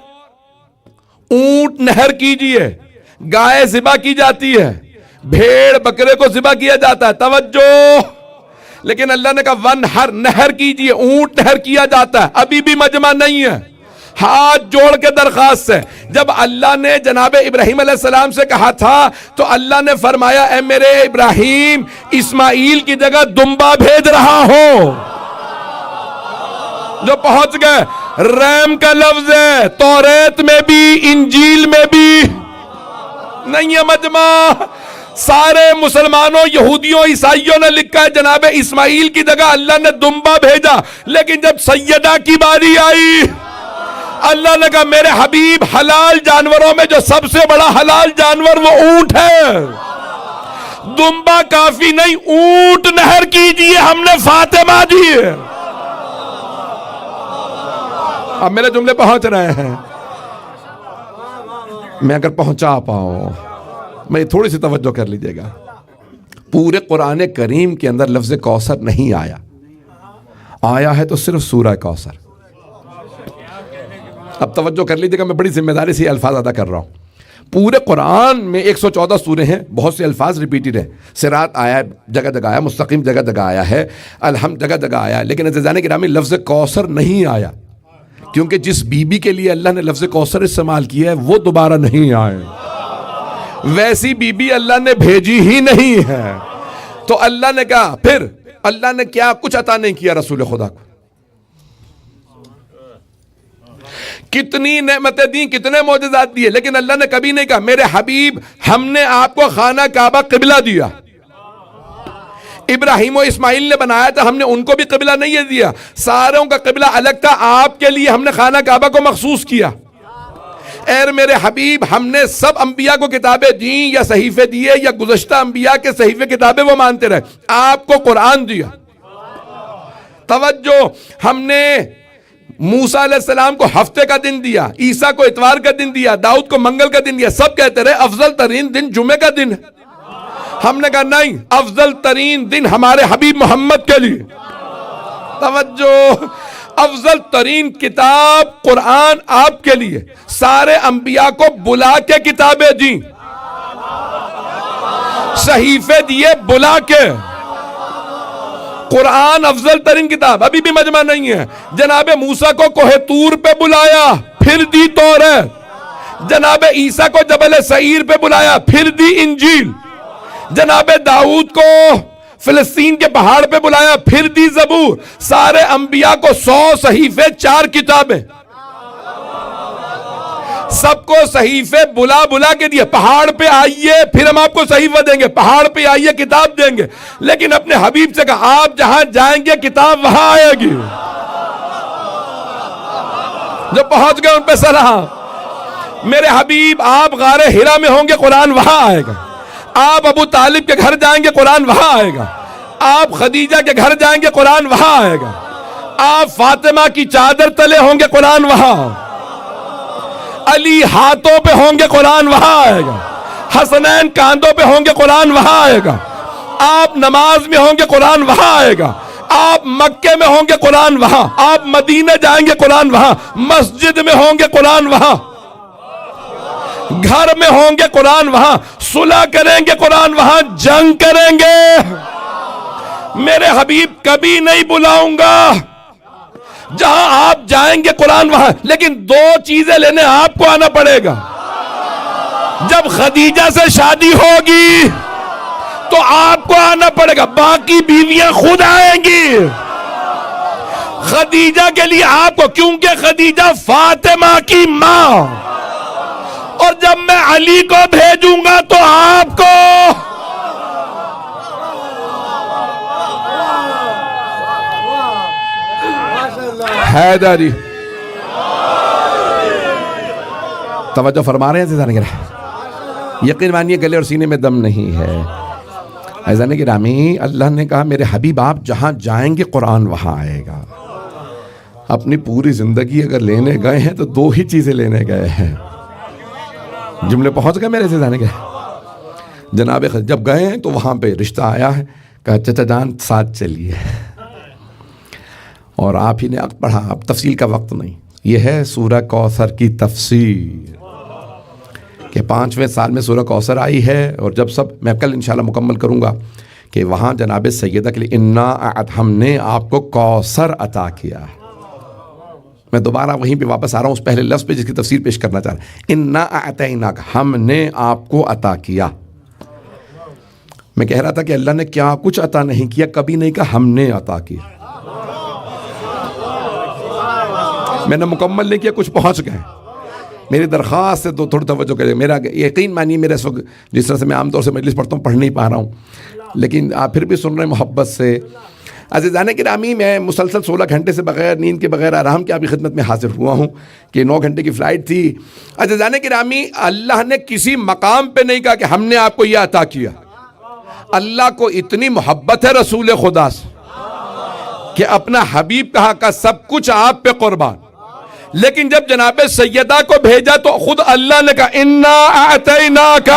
اونٹ نہر کیجئے. گائے ذبح کی جاتی ہے، بھیڑ بکرے کو ذبح کیا جاتا ہے. توجہ! لیکن اللہ نے کہا وَانْحَرْ، نہر کیجئے، اونٹ نہر کیا جاتا ہے. ابھی بھی مجمع نہیں ہے. ہاتھ جوڑ کے درخواست ہے. جب اللہ نے جناب ابراہیم علیہ السلام سے کہا تھا تو اللہ نے فرمایا اے میرے ابراہیم، اسماعیل کی جگہ دمبا بھیج رہا ہوں. جو پہنچ گئے. رحم کا لفظ ہے، توریت میں بھی انجیل میں بھی نہیں ہے مجمع. سارے مسلمانوں، یہودیوں، عیسائیوں نے لکھا ہے جناب اسماعیل کی جگہ اللہ نے دمبا بھیجا. لیکن جب سیدہ کی باری آئی، اللہ نے کہا میرے حبیب، حلال جانوروں میں جو سب سے بڑا حلال جانور وہ اونٹ ہے. دمبا کافی نہیں، اونٹ نہر کیجئے، ہم نے فاطمہ دی. اب میرے جملے پہنچ رہے ہیں. میں اگر پہنچا پاؤں، میں تھوڑی سی توجہ کر لیجئے گا. پورے قرآن کریم کے اندر لفظ کوثر نہیں آیا. آیا ہے تو صرف سورہ کوثر. اب توجہ کر لیجئے گا، میں بڑی ذمہ داری سے یہ الفاظ ادا کر رہا ہوں. پورے قرآن میں 114 سورے ہیں، بہت سے الفاظ ریپیٹڈ ہیں. صراط آیا جگہ جگہ آیا، مستقیم جگہ جگہ آیا ہے، الحمد جگہ جگہ آیا. لیکن عزیزان گرامی لفظ کوثر نہیں آیا، کیونکہ جس بی بی کے لیے اللہ نے لفظ کوثر استعمال کیا ہے وہ دوبارہ نہیں آئے. ویسی بی بی اللہ نے بھیجی ہی نہیں ہے. تو اللہ نے کہا، پھر اللہ نے کیا کچھ عطا نہیں کیا رسول خدا کو. کتنی نعمتیں دیں، کتنے معجزات دیے، لیکن اللہ نے کبھی نہیں کہا میرے حبیب ہم نے آپ کو خانہ کعبہ قبلہ دیا. ابراہیم و اسماعیل نے بنایا تھا، ہم نے ان کو بھی قبلہ نہیں دیا. ساروں کا قبلہ الگ تھا، آپ کے لیے ہم نے خانہ کعبہ کو مخصوص کیا. اے میرے حبیب، ہم نے سب انبیاء کو کتابیں دیں یا صحیفے دیے، یا گزشتہ انبیاء کے صحیفے کتابیں وہ مانتے رہے. آپ کو قرآن دیا. توجہ! ہم نے موسیٰ علیہ السلام کو ہفتے کا دن دیا، عیسیٰ کو اتوار کا دن دیا، داؤد کو منگل کا دن دیا. سب کہتے رہے افضل ترین دن جمعہ کا دن ہے. ہم نے کہا نہیں، افضل ترین دن ہمارے حبیب محمد کے لیے. توجہ! افضل ترین کتاب قرآن آپ کے لیے. سارے انبیاء کو بلا کے کتابیں دیں، صحیفے دیے بلا کے. قرآن افضل ترین کتاب، ابھی بھی مجمع نہیں ہے. جناب موسیٰ کو کوہ طور پہ بلایا، پھر دی توریت. جناب عیسیٰ کو جبل سعیر پہ بلایا، پھر دی انجیل. جناب داؤد کو فلسطین کے پہاڑ پہ بلایا، پھر دی زبور. سارے انبیاء کو 100 صحیفے، 4 کتابیں. سب کو صحیفے بلا بلا کے دیے. پہاڑ پہ آئیے پھر ہم آپ کو صحیفہ دیں گے، پہاڑ پہ آئیے کتاب دیں گے. لیکن اپنے حبیب سے کہا آپ جہاں جائیں گے کتاب وہاں آئے گی. جو پہنچ گئے ان پہ سلام. میرے حبیب آپ غار حرا میں ہوں گے قرآن وہاں آئے گا. آپ ابو طالب کے گھر جائیں گے قرآن وہاں آئے گا. آپ خدیجہ کے گھر جائیں گے قرآن وہاں آئے گا. آپ فاطمہ کی چادر تلے ہوں گے قرآن وہاں. علی ہاتھوں پہ ہوں گے قرآن وہاں آئے گا. حسنین کاندھوں پہ ہوں گے قرآن وہاں آئے گا. آپ نماز میں ہوں گے قرآن وہاں آئے گا. آپ مکے میں ہوں گے قرآن وہاں. آپ مدینہ جائیں گے قرآن وہاں. مسجد میں ہوں گے قرآن وہاں. گھر میں ہوں گے قرآن وہاں. صلح کریں گے قرآن وہاں. جنگ کریں گے. میرے حبیب کبھی نہیں بلاؤں گا. جہاں آپ جائیں گے قرآن وہاں. لیکن 2 چیزیں لینے آپ کو آنا پڑے گا. جب خدیجہ سے شادی ہوگی تو آپ کو آنا پڑے گا. باقی بیویاں خود آئیں گی. خدیجہ کے لیے آپ کو، کیونکہ خدیجہ فاطمہ کی ماں. اور جب میں علی کو بھیجوں گا تو آپ کو. حیدری توجہ فرما رہے ہیں. یقین مانیے گلے اور سینے میں دم نہیں ہے. عزیزان گرامی، اللہ نے کہا میرے حبیب آپ جہاں جائیں گے قرآن وہاں آئے گا. اپنی پوری زندگی اگر لینے گئے ہیں تو 2 ہی چیزیں لینے گئے ہیں. جملے پہنچ گئے میرے سے جانے گئے. جناب جب گئے ہیں تو وہاں پہ رشتہ آیا ہے، کہا چچا جان ساتھ چلیے. اور آپ ہی نے پڑھا. اب تفصیل کا وقت نہیں. یہ ہے سورہ کوثر کی تفسیر کہ 5ویں سال میں سورہ کوثر آئی ہے. اور جب سب میں کل انشاءاللہ مکمل کروں گا کہ وہاں جناب سیدہ کے لیے ہم نے آپ کو کوثر عطا کیا. میں دوبارہ وہیں پہ واپس آ رہا ہوں اس پہلے لفظ پہ جس کی تفسیر پیش کرنا چاہ رہا ہوں. انا اعطیناک، ہم نے آپ کو عطا کیا. میں کہہ رہا تھا کہ اللہ نے کیا کچھ عطا نہیں کیا، کبھی نہیں کہا ہم نے عطا کیا. میں نے مکمل نہیں کیا، کچھ پہنچ گئے. میری درخواست سے تو تھوڑی توجہ کریں. میرا یقین مانیے میرے اس وقت جس طرح سے میں عام طور سے مجلس پڑھتا ہوں پڑھ نہیں پا رہا ہوں، لیکن آپ پھر بھی سن رہے ہیں محبت سے. عزیزان گرامی، میں مسلسل 16 گھنٹے سے بغیر نیند کے بغیر آرام کے آپ کی خدمت میں حاضر ہوا ہوں کہ 9 گھنٹے کی فلائٹ تھی. عزیزان گرامی، اللہ نے کسی مقام پہ نہیں کہا کہ ہم نے آپ کو یہ عطا کیا. اللہ کو اتنی محبت ہے رسول خدا سے کہ اپنا حبیب کہا کہ سب کچھ آپ پہ قربان. لیکن جب جناب سیدہ کو بھیجا تو خود اللہ نے کہا انا اعطیناک،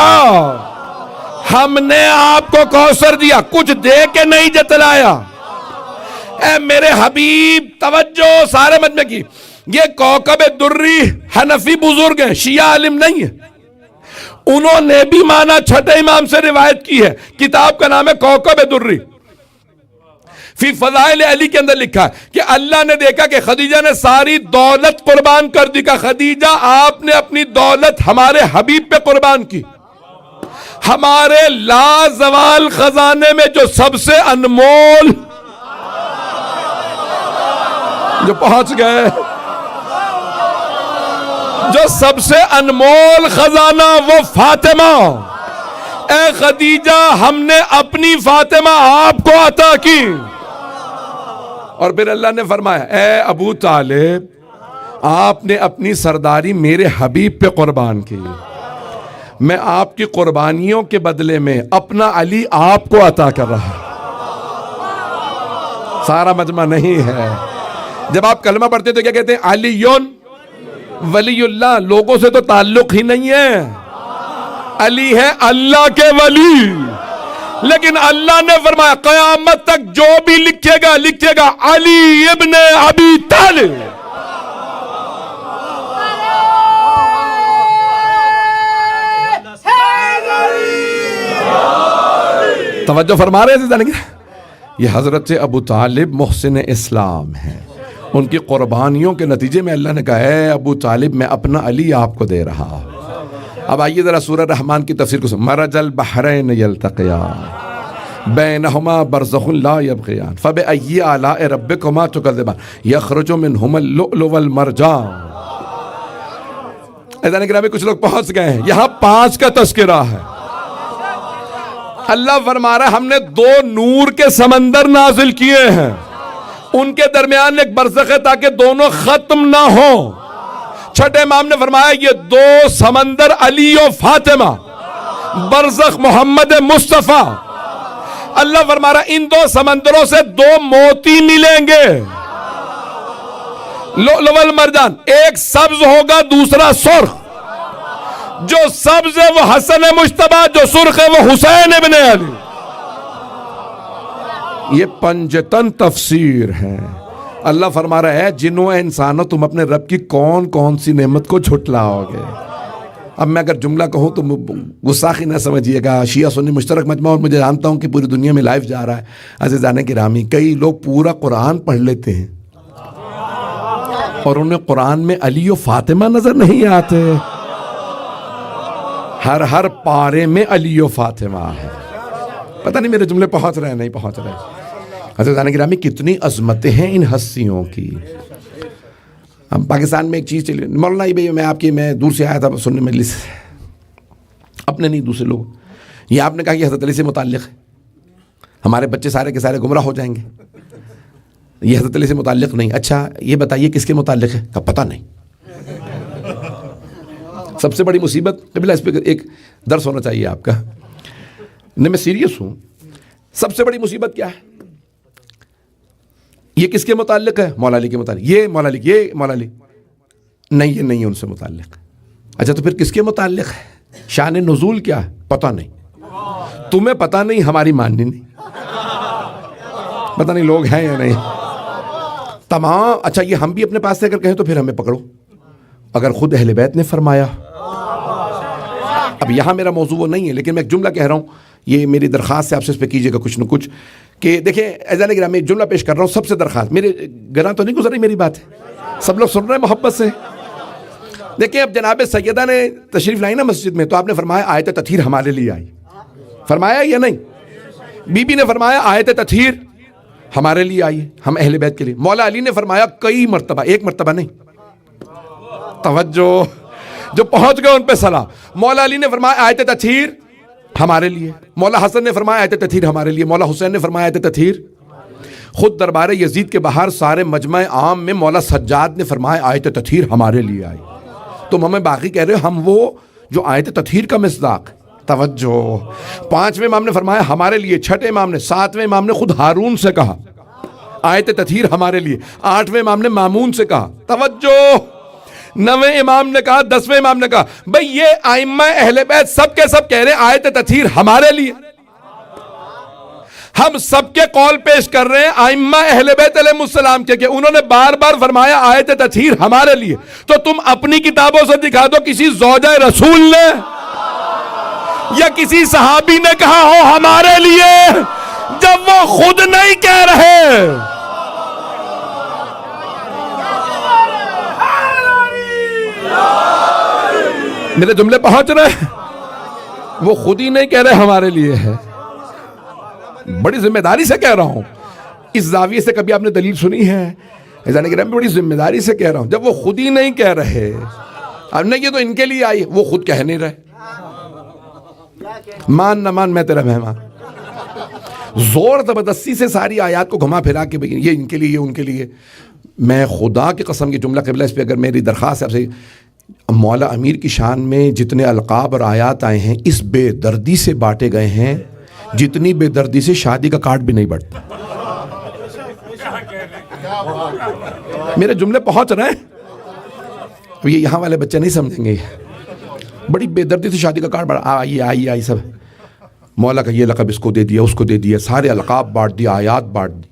ہم نے آپ کو کوثر دیا. کچھ دے کے نہیں جتلایا. اے میرے حبیب توجہ سارے مجمع کی. یہ کوکب دری حنفی بزرگ ہیں، شیعہ عالم نہیں ہے. انہوں نے بھی مانا چھٹے امام سے روایت کی ہے. کتاب کا نام ہے کوکب دری. فی فضائل علی کے اندر لکھا ہے کہ اللہ نے دیکھا کہ خدیجہ نے ساری دولت قربان کر دی. کہ خدیجہ آپ نے اپنی دولت ہمارے حبیب پہ قربان کی. ہمارے لازوال خزانے میں جو سب سے انمول، جو پہنچ گئے، جو سب سے انمول خزانہ وہ فاطمہ. اے خدیجہ ہم نے اپنی فاطمہ آپ کو عطا کی. اور پھر اللہ نے فرمایا اے ابو طالب آپ نے اپنی سرداری میرے حبیب پہ قربان کی. میں آپ کی قربانیوں کے بدلے میں اپنا علی آپ کو عطا کر رہا. سارا مجمع نہیں ہے. جب آپ کلمہ پڑھتے تو کیا کہتے ہیں؟ علیون ولی اللہ. لوگوں سے تو تعلق ہی نہیں ہے. علی ہے اللہ کے ولی. لیکن اللہ نے فرمایا قیامت تک جو بھی لکھے گا علی ابن ابی طالب. توجہ فرما رہے ہیں. یہ حضرت ابو طالب محسن اسلام ہیں، ان کی قربانیوں کے نتیجے میں اللہ نے کہا ہے ابو طالب میں اپنا علی آپ کو دے رہا ہوں۔ اب آئیے ذرا سورہ رحمان کی تفسیر کو سن۔ مرج البحرین یلتقیان بینہما برزخ لا یبغیان فبأی آلاء ربکما تکذبان یخرج منہما اللؤلؤ والمرجان۔ ایسا گرامی کچھ لوگ پہنچ گئے ہیں، یہاں 5 کا تذکرہ ہے۔ اللہ فرما رہا ہے ہم نے 2 نور کے سمندر نازل کیے ہیں، ان کے درمیان ایک برزخ ہے تاکہ دونوں ختم نہ ہوں۔ چھٹے امام نے فرمایا یہ 2 سمندر علی و فاطمہ، برزخ محمد مصطفیٰ۔ اللہ فرما رہا ان 2 سمندروں سے 2 موتی ملیں گے، لؤلؤ والمرجان، ایک سبز ہوگا دوسرا سرخ۔ جو سبز ہے وہ حسن مجتبیٰ، جو سرخ ہے وہ حسین ابن علی۔ یہ پنجتن تفسیر ہے۔ اللہ فرما رہا ہے جنوں انسانوں تم اپنے رب کی کون کون سی نعمت کو جھٹلاؤ گے۔ اب میں اگر جملہ کہوں تو گستاخی نہ سمجھیے گا، شیعہ سنی مشترک مجمع، اور مجھے جانتا ہوں کہ پوری دنیا میں لائیو جا رہا ہے۔ عزیزان گرامی، کئی لوگ پورا قرآن پڑھ لیتے ہیں اور انہیں قرآن میں علی و فاطمہ نظر نہیں آتے۔ ہر پارے میں علی و فاطمہ ہے۔ پتہ نہیں میرے جملے پہنچ رہے ہیں نہیں پہنچ رہے۔ عزیزان گرامی، کتنی عظمتیں ہیں ان ہستیوں کی۔ ہم پاکستان میں ایک چیز چلی، مولانا بھائی میں دور سے آیا تھا سننے مجلس، اپنے نہیں دوسرے لوگ، یہ آپ نے کہا کہ حضرت علی سے متعلق ہے، ہمارے بچے سارے کے سارے گمراہ ہو جائیں گے، یہ حضرت علی سے متعلق نہیں۔ اچھا یہ بتائیے کس کے متعلق ہے؟ کہ پتہ نہیں۔ سب سے بڑی مصیبت قبلہ، اس پہ ایک درس ہونا چاہیے آپ کا، نہیں میں سیریس ہوں۔ سب سے بڑی مصیبت کیا ہے؟ یہ کس کے متعلق ہے؟ مولا علی کے متعلق۔ یہ مولا علی، یہ مولا علی نہیں، یہ نہیں ہے ان سے متعلق۔ اچھا تو پھر کس کے متعلق ہے؟ شان نزول کیا ہے؟ پتہ نہیں۔ تمہیں پتہ نہیں، ہماری ماننی نہیں، پتہ نہیں لوگ ہیں یا نہیں تمام۔ اچھا یہ ہم بھی اپنے پاس سے اگر کہیں تو پھر ہمیں پکڑو، اگر خود اہل بیت نے فرمایا۔ اب یہاں میرا موضوع وہ نہیں ہے، لیکن میں ایک جملہ کہہ رہا ہوں، یہ میری درخواست ہے آپ سے، اس پہ کیجئے گا کچھ نہ کچھ، کہ دیکھیں ایزان گرامی ایک جملہ پیش کر رہا ہوں، سب سے درخواست، میرے گراں تو نہیں گزر رہی میری بات ہے، سب لوگ سن رہے ہیں محبت سے۔ دیکھیں اب جناب سیدہ نے تشریف لائی نا مسجد میں، تو آپ نے فرمایا آیت تطہیر ہمارے لیے آئی، فرمایا یا نہیں؟ بی بی نے فرمایا آیت تطہیر ہمارے لیے آئی، ہم اہل بیت کے لیے۔ مولا علی نے فرمایا کئی مرتبہ، ایک مرتبہ نہیں، توجہ، جو پہنچ گئے ان پہ سلام۔ مولا علی نے فرمایا آیت تطہیر ہمارے لیے، مولا حسن نے فرمایا آیت تطہیر ہمارے لیے، مولا حسین نے فرمایا آیت تطہیر۔ خود دربار یزید کے باہر سارے مجمع عام میں مولا سجاد نے فرمایا آیت تطہیر ہمارے لیے آئی۔ تم ہمیں باقی کہہ رہے ہو، ہم وہ جو آیت تطہیر کا مصداق۔ توجہ، 5ویں امام نے فرمایا ہمارے لیے، 6ٹھے امام نے، 7ویں امام نے خود ہارون سے کہا آیت تطہیر ہمارے لیے، 8ویں امام نے مامون سے کہا۔ توجہ، 9ویں امام نے کہا، 10ویں امام نے کہا۔ بھئی یہ ائمہ اہل بیت سب کے سب کہہ رہے ہیں آیت تطہیر ہمارے لیے۔ ہم سب کے قول پیش کر رہے ہیں ائمہ اہل بیت علیہ السلام کے، کہ انہوں نے بار بار فرمایا آیت تطہیر ہمارے لیے۔ تو تم اپنی کتابوں سے دکھا دو کسی زوجہ رسول نے یا کسی صحابی نے کہا ہو ہمارے لیے، جب وہ خود نہیں کہہ رہے۔ میرے جملے پہنچ رہے ہیں؟ وہ خود ہی نہیں کہہ رہے ہمارے لیے ہے۔ بڑی ذمہ داری سے کہہ رہا ہوں، اس زاویے سے کبھی آپ نے دلیل سنی ہے؟ بڑی ذمہ داری سے کہہ رہا ہوں، جب وہ خود ہی نہیں کہہ رہے، اب نہیں یہ تو ان کے لیے آئی، وہ خود کہہ نہیں رہے۔ مان نہ مان میں تیرا مہمان، زور زبردستی سے ساری آیات کو گھما پھرا کے یہ ان کے لیے، یہ ان کے لیے۔ میں خدا کی قسم، یہ جملہ قبلہ، اس پہ اگر میری درخواست ہے آپ سے، مولا امیر کی شان میں جتنے القاب اور آیات آئے ہیں اس بے دردی سے بانٹے گئے ہیں جتنی بے دردی سے شادی کا کارڈ بھی نہیں بڑھتا۔ میرے جملے پہنچ رہے ہیں؟ یہ یہاں والے بچے نہیں سمجھیں گے، بڑی بے دردی سے شادی کا کارڈ بڑھا، آئی سب، مولا کا یہ لقب اس کو دے دیا، اس کو دے دیا، سارے القاب بانٹ دیا، آیات بانٹ دی۔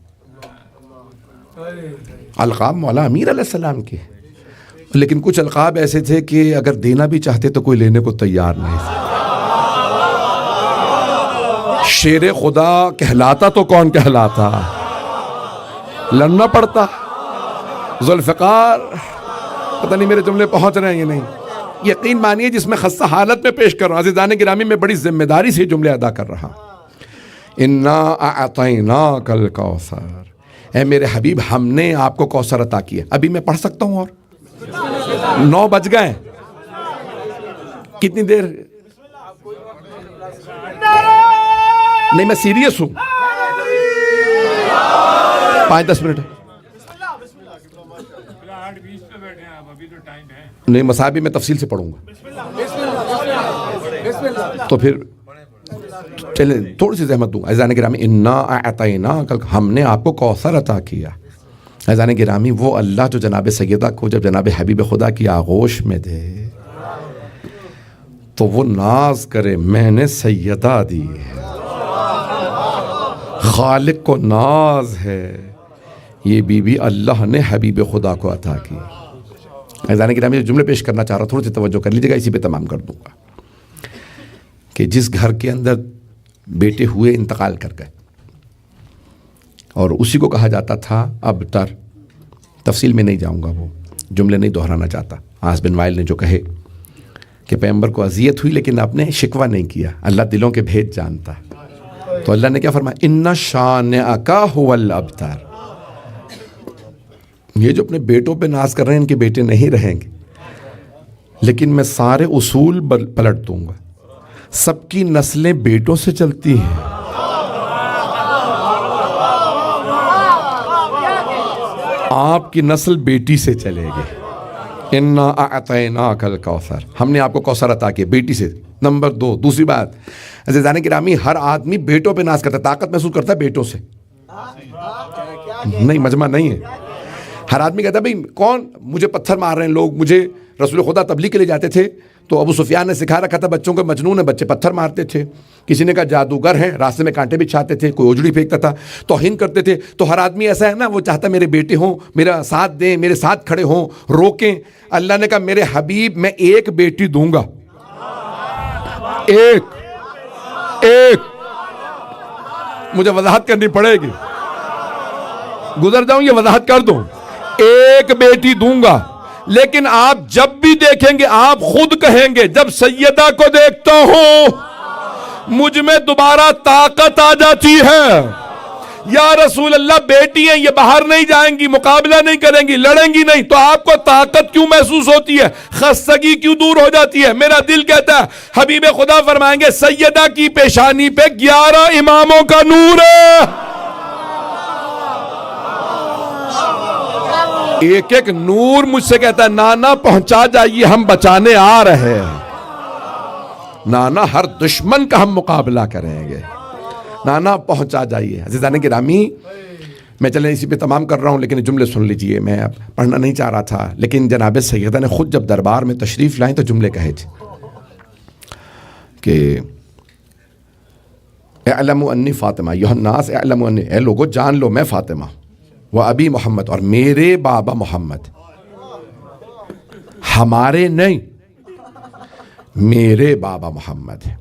القاب مولا امیر علیہ السلام کے، لیکن کچھ القاب ایسے تھے کہ اگر دینا بھی چاہتے تو کوئی لینے کو تیار نہیں تھا۔ شیر خدا کہلاتا تو کون کہلاتا، لڑنا پڑتا۔ ذوالفقار، پتہ نہیں میرے جملے پہنچ رہے ہیں یا نہیں، یقین مانیے جس میں خستہ حالت میں پیش کر رہا ہوں، عزیزان گرامی میں بڑی ذمہ داری سے جملے ادا کر رہا ہوں۔ انا اعطیناک الکوثر، اے میرے حبیب ہم نے آپ کو کوثر عطا کیا۔ ابھی میں پڑھ سکتا ہوں اور 9 بج گئے، کتنی دیر؟ نہیں میں سیریس ہوں، 5-10 منٹ نہیں، مصابی میں تفصیل سے پڑھوں گا تو پھر چلیں تھوڑی سی زحمت دوں۔ عزیزان گرامی انا اعطیناک، ہم نے آپ کو کوثر عطا کیا۔ عزیزان گرامی وہ اللہ جو جناب سیدہ کو جب جناب حبیب خدا کی آغوش میں دے تو وہ ناز کرے میں نے سیدہ دی ہے، خالق کو ناز ہے یہ بی بی اللہ نے حبیب خدا کو عطا کی۔ عزیزان گرامی جملے پیش کرنا چاہ رہا ہوں، تھوڑی سی توجہ کر لیجیے گا، اسی پہ تمام کر دوں گا کہ جس گھر کے اندر بیٹے ہوئے انتقال کر گئے اور اسی کو کہا جاتا تھا ابتر، تفصیل میں نہیں جاؤں گا، وہ جملے نہیں دہرانا چاہتا۔ عاص بن وائل نے جو کہے کہ پیغمبر کو اذیت ہوئی لیکن آپ نے شکوہ نہیں کیا، اللہ دلوں کے بھید جانتا ہے، تو اللہ نے کیا فرمایا، ان شانئک ھو الابتر۔ یہ جو اپنے بیٹوں پہ ناز کر رہے ہیں ان کے بیٹے نہیں رہیں گے، لیکن میں سارے اصول پلٹ دوں گا، سب کی نسلیں بیٹوں سے چلتی ہیں۔ آپ کی نسل بیٹی سے چلے گی۔ انا اعطیناک الکوثر، ہم نے آپ کو کوثر عطا کیا بیٹی سے۔ نمبر 2، دوسری بات عزیزان گرامی، ہر آدمی بیٹوں پہ ناز کرتا ہے، طاقت محسوس کرتا ہے بیٹوں سے، نہیں مجمع نہیں ہے۔ ہر آدمی کہتا ہے بھئی کون مجھے پتھر مار رہے ہیں لوگ، مجھے رسول خدا تبلیغ کے لیے جاتے تھے تو ابو سفیان نے سکھا رکھا تھا بچوں کو، مجنون ہے بچے پتھر مارتے تھے، کسی نے کہا جادوگر ہیں، راستے میں کانٹے بچھاتے تھے، کوئی اجڑی پھینکتا تھا، توہین کرتے تھے۔ تو ہر آدمی ایسا ہے نا، وہ چاہتا میرے بیٹے ہوں، میرا ساتھ دیں، میرے ساتھ کھڑے ہوں، روکیں۔ اللہ نے کہا میرے حبیب میں ایک بیٹی دوں گا، ایک مجھے وضاحت کرنی پڑے گی، گزر جاؤں یہ وضاحت کر دوں، ایک بیٹی دوں گا۔ لیکن آپ جب بھی دیکھیں گے آپ خود کہیں گے جب سیدہ کو دیکھتا ہوں مجھ میں دوبارہ طاقت آ جاتی ہے، یا رسول اللہ بیٹی ہیں یہ باہر نہیں جائیں گی، مقابلہ نہیں کریں گی، لڑیں گی نہیں، تو آپ کو طاقت کیوں محسوس ہوتی ہے، خستگی کیوں دور ہو جاتی ہے؟ میرا دل کہتا ہے حبیب خدا فرمائیں گے سیدہ کی پیشانی پہ 11 اماموں کا نور ہے، ایک ایک نور مجھ سے کہتا ہے نانا پہنچا جائیے ہم بچانے آ رہے ہیں، نانا ہر دشمن کا ہم مقابلہ کریں گے، نانا پہنچا جائیے۔ عزیزان گرامی میں چلیں اسی پہ تمام کر رہا ہوں لیکن جملے سن لیجئے، میں اب پڑھنا نہیں چاہ رہا تھا لیکن جناب سیدہ نے خود جب دربار میں تشریف لائیں تو جملے کہے تھے کہ اعلموا انی فاطمہ، ایھا الناس اعلموا انی، اے لوگو جان لو میں فاطمہ، وہ ابی محمد، اور میرے بابا محمد، ہمارے نہیں میرے بابا محمد ہے۔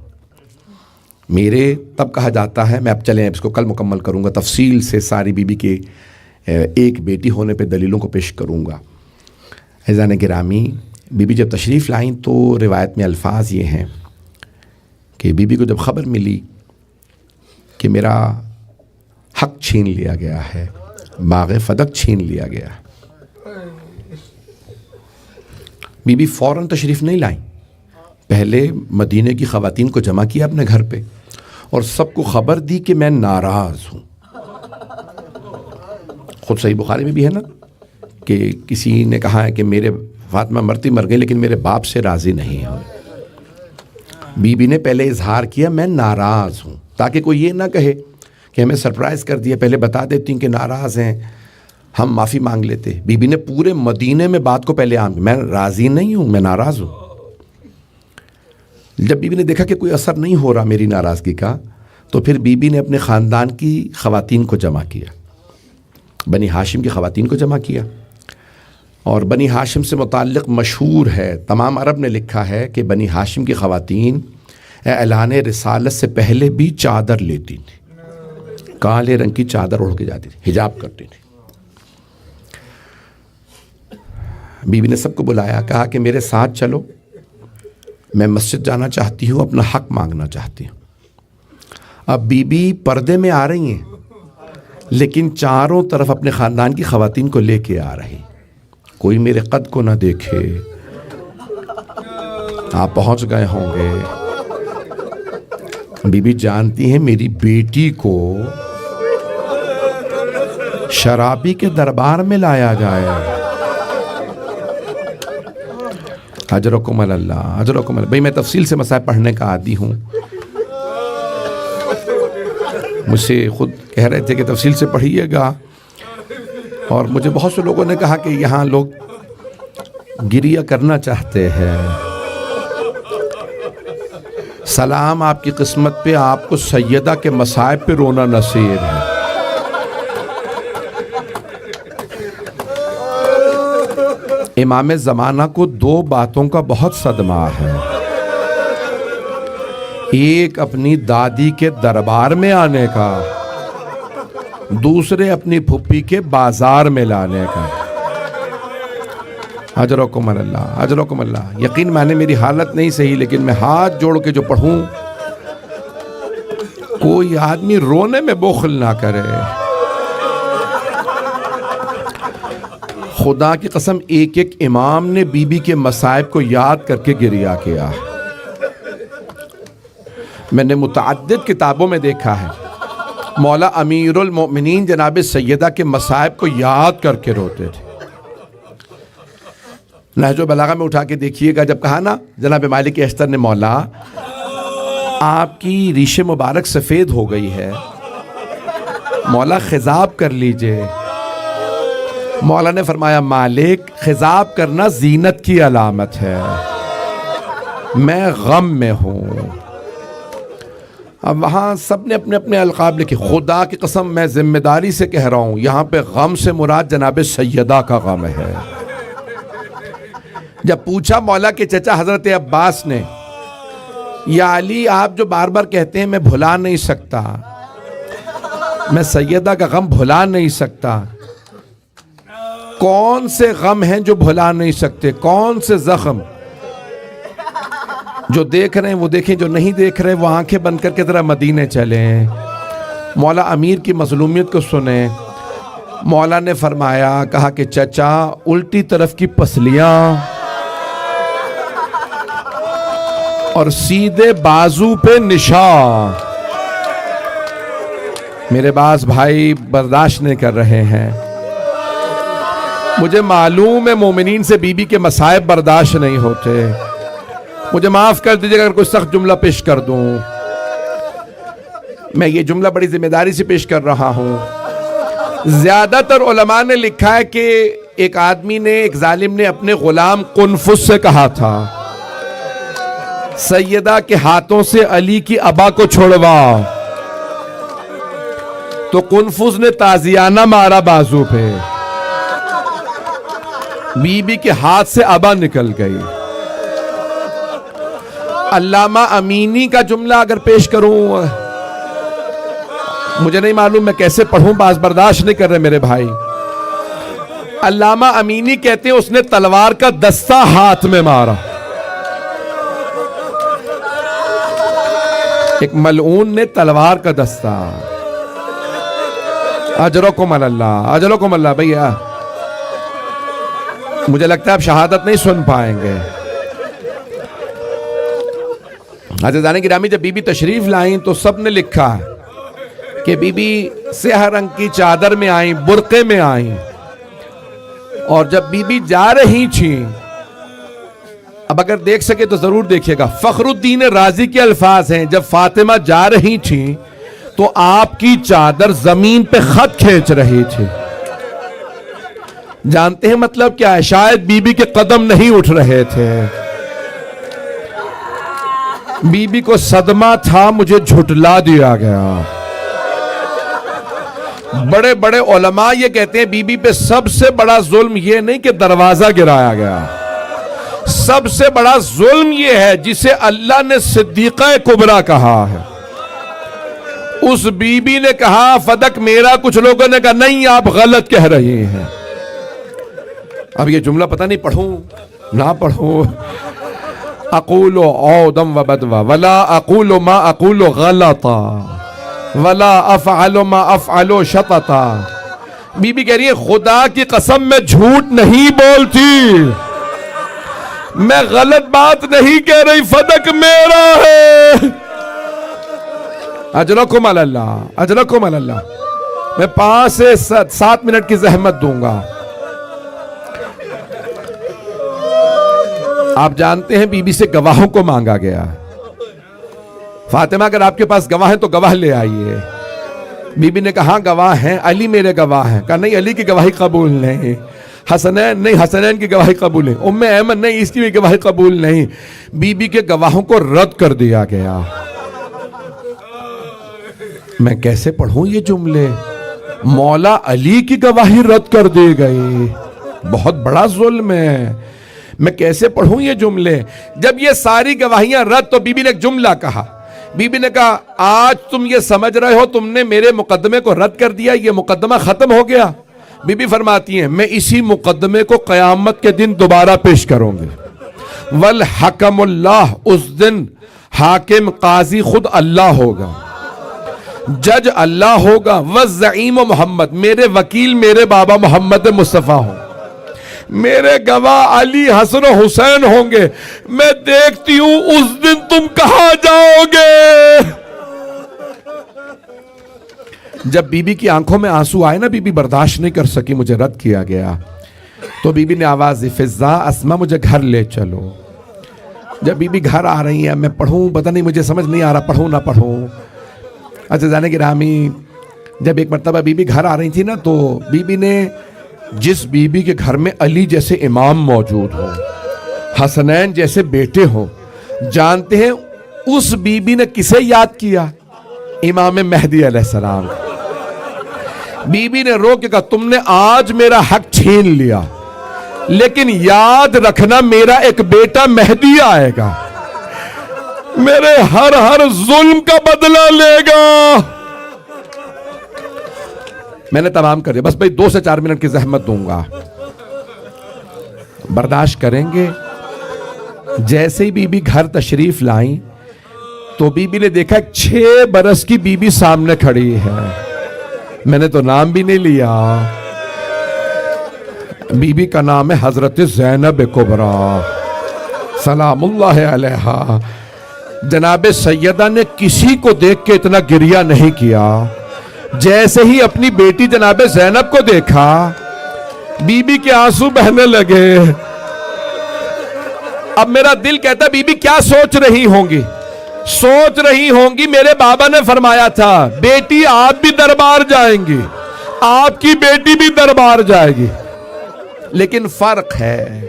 میرے تب کہا جاتا ہے، میں اب چلیں اس کو کل مکمل کروں گا، تفصیل سے ساری بی بی کے ایک بیٹی ہونے پہ دلیلوں کو پیش کروں گا۔ عزیزان گرامی بی بی جب تشریف لائیں تو روایت میں الفاظ یہ ہیں کہ بی بی کو جب خبر ملی کہ میرا حق چھین لیا گیا ہے، باغ فدق چھین لیا گیا، بی بی فوراً تشریف نہیں لائیں، پہلے مدینے کی خواتین کو جمع کیا اپنے گھر پہ اور سب کو خبر دی کہ میں ناراض ہوں۔ خود صحیح بخاری میں بھی ہے نا کہ کسی نے کہا ہے کہ میرے فاطمہ مرتی مر گئی لیکن میرے باپ سے راضی نہیں ہے۔ بی بی نے پہلے اظہار کیا میں ناراض ہوں، تاکہ کوئی یہ نہ کہے کہ ہمیں سرپرائز کر دیا، پہلے بتا دیتی کہ ناراض ہیں، ہم معافی مانگ لیتے۔ بی بی نے پورے مدینے میں بات کو پہلے عام، میں راضی نہیں ہوں، میں ناراض ہوں۔ جب بی بی نے دیکھا کہ کوئی اثر نہیں ہو رہا میری ناراضگی کا تو پھر بی بی نے اپنے خاندان کی خواتین کو جمع کیا، بنی ہاشم کی خواتین کو جمع کیا، اور بنی ہاشم سے متعلق مشہور ہے، تمام عرب نے لکھا ہے کہ بنی ہاشم کی خواتین اعلان رسالت سے پہلے بھی چادر لیتی تھی، کالے رنگ کی چادر اوڑھ کے جاتی تھی، حجاب کرتی تھی۔ بی بی نے سب کو بلایا، کہا کہ میرے ساتھ چلو، میں مسجد جانا چاہتی ہوں، اپنا حق مانگنا چاہتی ہوں۔ اب بی بی پردے میں آ رہی ہیں لیکن چاروں طرف اپنے خاندان کی خواتین کو لے کے آ رہی، کوئی میرے قد کو نہ دیکھے، آپ پہنچ گئے ہوں گے۔ بی بی جانتی ہیں میری بیٹی کو شرابی کے دربار میں لایا جائے، اجرکم اللہ، اجرکم اللہ۔ بھئی میں تفصیل سے مسائل پڑھنے کا عادی ہوں، مجھ سے خود کہہ رہے تھے کہ تفصیل سے پڑھیے گا، اور مجھے بہت سے لوگوں نے کہا کہ یہاں لوگ گریہ کرنا چاہتے ہیں۔ سلام آپ کی قسمت پہ، آپ کو سیدہ کے مصائب پہ رونا نصیب ہے۔ امام زمانہ کو دو باتوں کا بہت صدمہ ہے، ایک اپنی دادی کے دربار میں آنے کا، دوسرے اپنی پھپھی کے بازار میں لانے کا۔ اجرکم اللہ، اجرکم اللہ۔ یقین مانے میری حالت نہیں صحیح، لیکن میں ہاتھ جوڑ کے جو پڑھوں، کوئی آدمی رونے میں بخل نہ کرے۔ خدا کی قسم ایک ایک امام نے بی بی کے مصائب کو یاد کر کے گریہ کیا۔ میں نے متعدد کتابوں میں دیکھا ہے مولا امیر المؤمنین جناب سیدہ کے مصائب کو یاد کر کے روتے تھے۔ نہج البلاغہ میں اٹھا کے دیکھیے گا، جب کہا نا جناب مالک اشتر نے، مولا آپ کی ریش مبارک سفید ہو گئی ہے، مولا خضاب کر لیجئے۔ مولا نے فرمایا، مالک خضاب کرنا زینت کی علامت ہے، میں غم میں ہوں۔ اب وہاں سب نے اپنے اپنے القاب لکھے، خدا کی قسم میں ذمہ داری سے کہہ رہا ہوں، یہاں پہ غم سے مراد جناب سیدہ کا غم ہے۔ جب پوچھا مولا کے چچا حضرت عباس نے، یا علی آپ جو بار بار کہتے ہیں میں بھلا نہیں سکتا، میں سیدہ کا غم بھلا نہیں سکتا، کون سے غم ہیں جو بھلا نہیں سکتے؟ کون سے زخم؟ جو دیکھ رہے ہیں وہ دیکھیں، جو نہیں دیکھ رہے وہ آنکھیں بند کر کے ذرا مدینے چلیں، مولا امیر کی مظلومیت کو سنیں۔ مولا نے فرمایا، کہا کہ چچا الٹی طرف کی پسلیاں اور سیدھے بازو پہ نشان، میرے باز بھائی برداشت نہیں کر رہے ہیں، مجھے معلوم ہے مومنین سے بی بی کے مصائب برداشت نہیں ہوتے، مجھے معاف کر دیجیے اگر کوئی سخت جملہ پیش کر دوں، میں یہ جملہ بڑی ذمہ داری سے پیش کر رہا ہوں۔ زیادہ تر علماء نے لکھا ہے کہ ایک آدمی نے، ایک ظالم نے اپنے غلام قنفذ سے کہا تھا، سیدہ کے ہاتھوں سے علی کی ابا کو چھوڑوا، تو قنفذ نے تازیانہ مارا بازو پہ، بی بی کے ہاتھ سے ابا نکل گئی۔ علامہ امینی کا جملہ اگر پیش کروں، مجھے نہیں معلوم میں کیسے پڑھوں، باز برداشت نہیں کر رہے میرے بھائی۔ علامہ امینی کہتے ہیں اس نے تلوار کا دستہ ہاتھ میں مارا، ایک ملعون نے تلوار کا دستہ۔ اجرکم اللہ، اجرکم اللہ۔ بھیا مجھے لگتا ہے آپ شہادت نہیں سن پائیں گے۔ عزیزان گرامی، جب بی بی تشریف لائیں تو سب نے لکھا کہ بی بی سیاہ رنگ کی چادر میں آئیں، برقعے میں آئیں، اور جب بی بی جا رہی تھیں، اب اگر دیکھ سکے تو ضرور دیکھیے گا، فخر الدین رازی کے الفاظ ہیں، جب فاطمہ جا رہی تھیں تو آپ کی چادر زمین پہ خط کھینچ رہی تھی۔ جانتے ہیں مطلب کیا ہے؟ شاید بی بی کے قدم نہیں اٹھ رہے تھے، بی بی کو صدمہ تھا، مجھے جھٹلا دیا گیا۔ بڑے بڑے علماء یہ کہتے ہیں بی بی پہ سب سے بڑا ظلم یہ نہیں کہ دروازہ گرایا گیا، سب سے بڑا ظلم یہ ہے جسے اللہ نے صدیقہ کبریٰ کہا ہے. اس بی بی نے کہا فدق میرا، کچھ لوگوں نے کہا نہیں آپ غلط کہہ رہے ہیں. اب یہ جملہ پتہ نہیں پڑھوں نہ پڑھوں. اقول عودم و بدوا ولا اقول ما اقول غلطا ولا افعل ما افعل شططا. بی بی کہہ رہی ہے خدا کی قسم میں جھوٹ نہیں بولتی، میں غلط بات نہیں کہہ رہی، فدق میرا ہے. اجرکم علی اللہ، اجرکم علی اللہ. میں 5 سے 7 منٹ کی زحمت دوں گا. آپ جانتے ہیں بی بی سے گواہوں کو مانگا گیا. فاطمہ اگر آپ کے پاس گواہ ہیں تو گواہ لے آئیے. بی بی نے کہا گواہ ہیں، علی میرے گواہ ہیں. کہا نہیں علی کی گواہی قبول نہیں. حسنین نہیں، حسنین کی گواہی قبول نہیں. ام ایمن نہیں، اس کی بھی گواہی قبول نہیں. بی بی کے گواہوں کو رد کر دیا گیا. میں کیسے پڑھوں یہ جملے؟ مولا علی کی گواہی رد کر دی گئی، بہت بڑا ظلم ہے. میں کیسے پڑھوں یہ جملے؟ جب یہ ساری گواہیاں رد، تو بی بی نے ایک جملہ کہا. بی بی نے کہا آج تم یہ سمجھ رہے ہو تم نے میرے مقدمے کو رد کر دیا، یہ مقدمہ ختم ہو گیا. بی بی فرماتی ہیں میں اسی مقدمے کو قیامت کے دن دوبارہ پیش کروں گی. والحکم اللہ، اس دن حاکم قاضی خود اللہ ہوگا، جج اللہ ہوگا. والزعیم محمد، میرے وکیل میرے بابا محمد مصطفیٰ ہوں. میرے گواہ علی حسن و حسین ہوں گے. میں دیکھتی ہوں اس دن تم کہاں جاؤ گے. جب بی بی کی آنکھوں میں آنسو آئے نا، بی بی برداشت نہیں کر سکی، مجھے رد کیا گیا. تو بی بی نے آواز دی فضا اسما مجھے گھر لے چلو. جب بی بی گھر آ رہی ہیں، میں پڑھوں پتہ نہیں، مجھے سمجھ نہیں آ رہا پڑھوں نہ پڑھوں. اچھا جانے گرامی، جب ایک مرتبہ بی بی گھر آ رہی تھی نا، تو بی بی نے جس بی بی کے گھر میں علی جیسے امام موجود ہوں، حسنین جیسے بیٹے ہوں، جانتے ہیں اس بی بی نے کسے یاد کیا؟ امام مہدی علیہ السلام. بی بی نے رو کے کہا تم نے آج میرا حق چھین لیا، لیکن یاد رکھنا میرا ایک بیٹا مہدی آئے گا، میرے ہر ظلم کا بدلہ لے گا. میں نے تمام کر دیا، بس بھائی 2 سے 4 منٹ کی زحمت دوں گا، برداشت کریں گے. جیسے ہی بی بی گھر تشریف لائیں تو بی بی نے دیکھا 6 برس کی بی بی سامنے کھڑی ہے. میں نے تو نام بھی نہیں لیا. بی بی کا نام ہے حضرت زینب کبریٰ سلام اللہ علیہا. جناب سیدہ نے کسی کو دیکھ کے اتنا گریہ نہیں کیا. جیسے ہی اپنی بیٹی جناب زینب کو دیکھا، بی بی کے آنسو بہنے لگے. اب میرا دل کہتا بی بی کیا سوچ رہی ہوں گی؟ سوچ رہی ہوں گی میرے بابا نے فرمایا تھا بیٹی آپ بھی دربار جائیں گی، آپ کی بیٹی بھی دربار جائے گی. لیکن فرق ہے،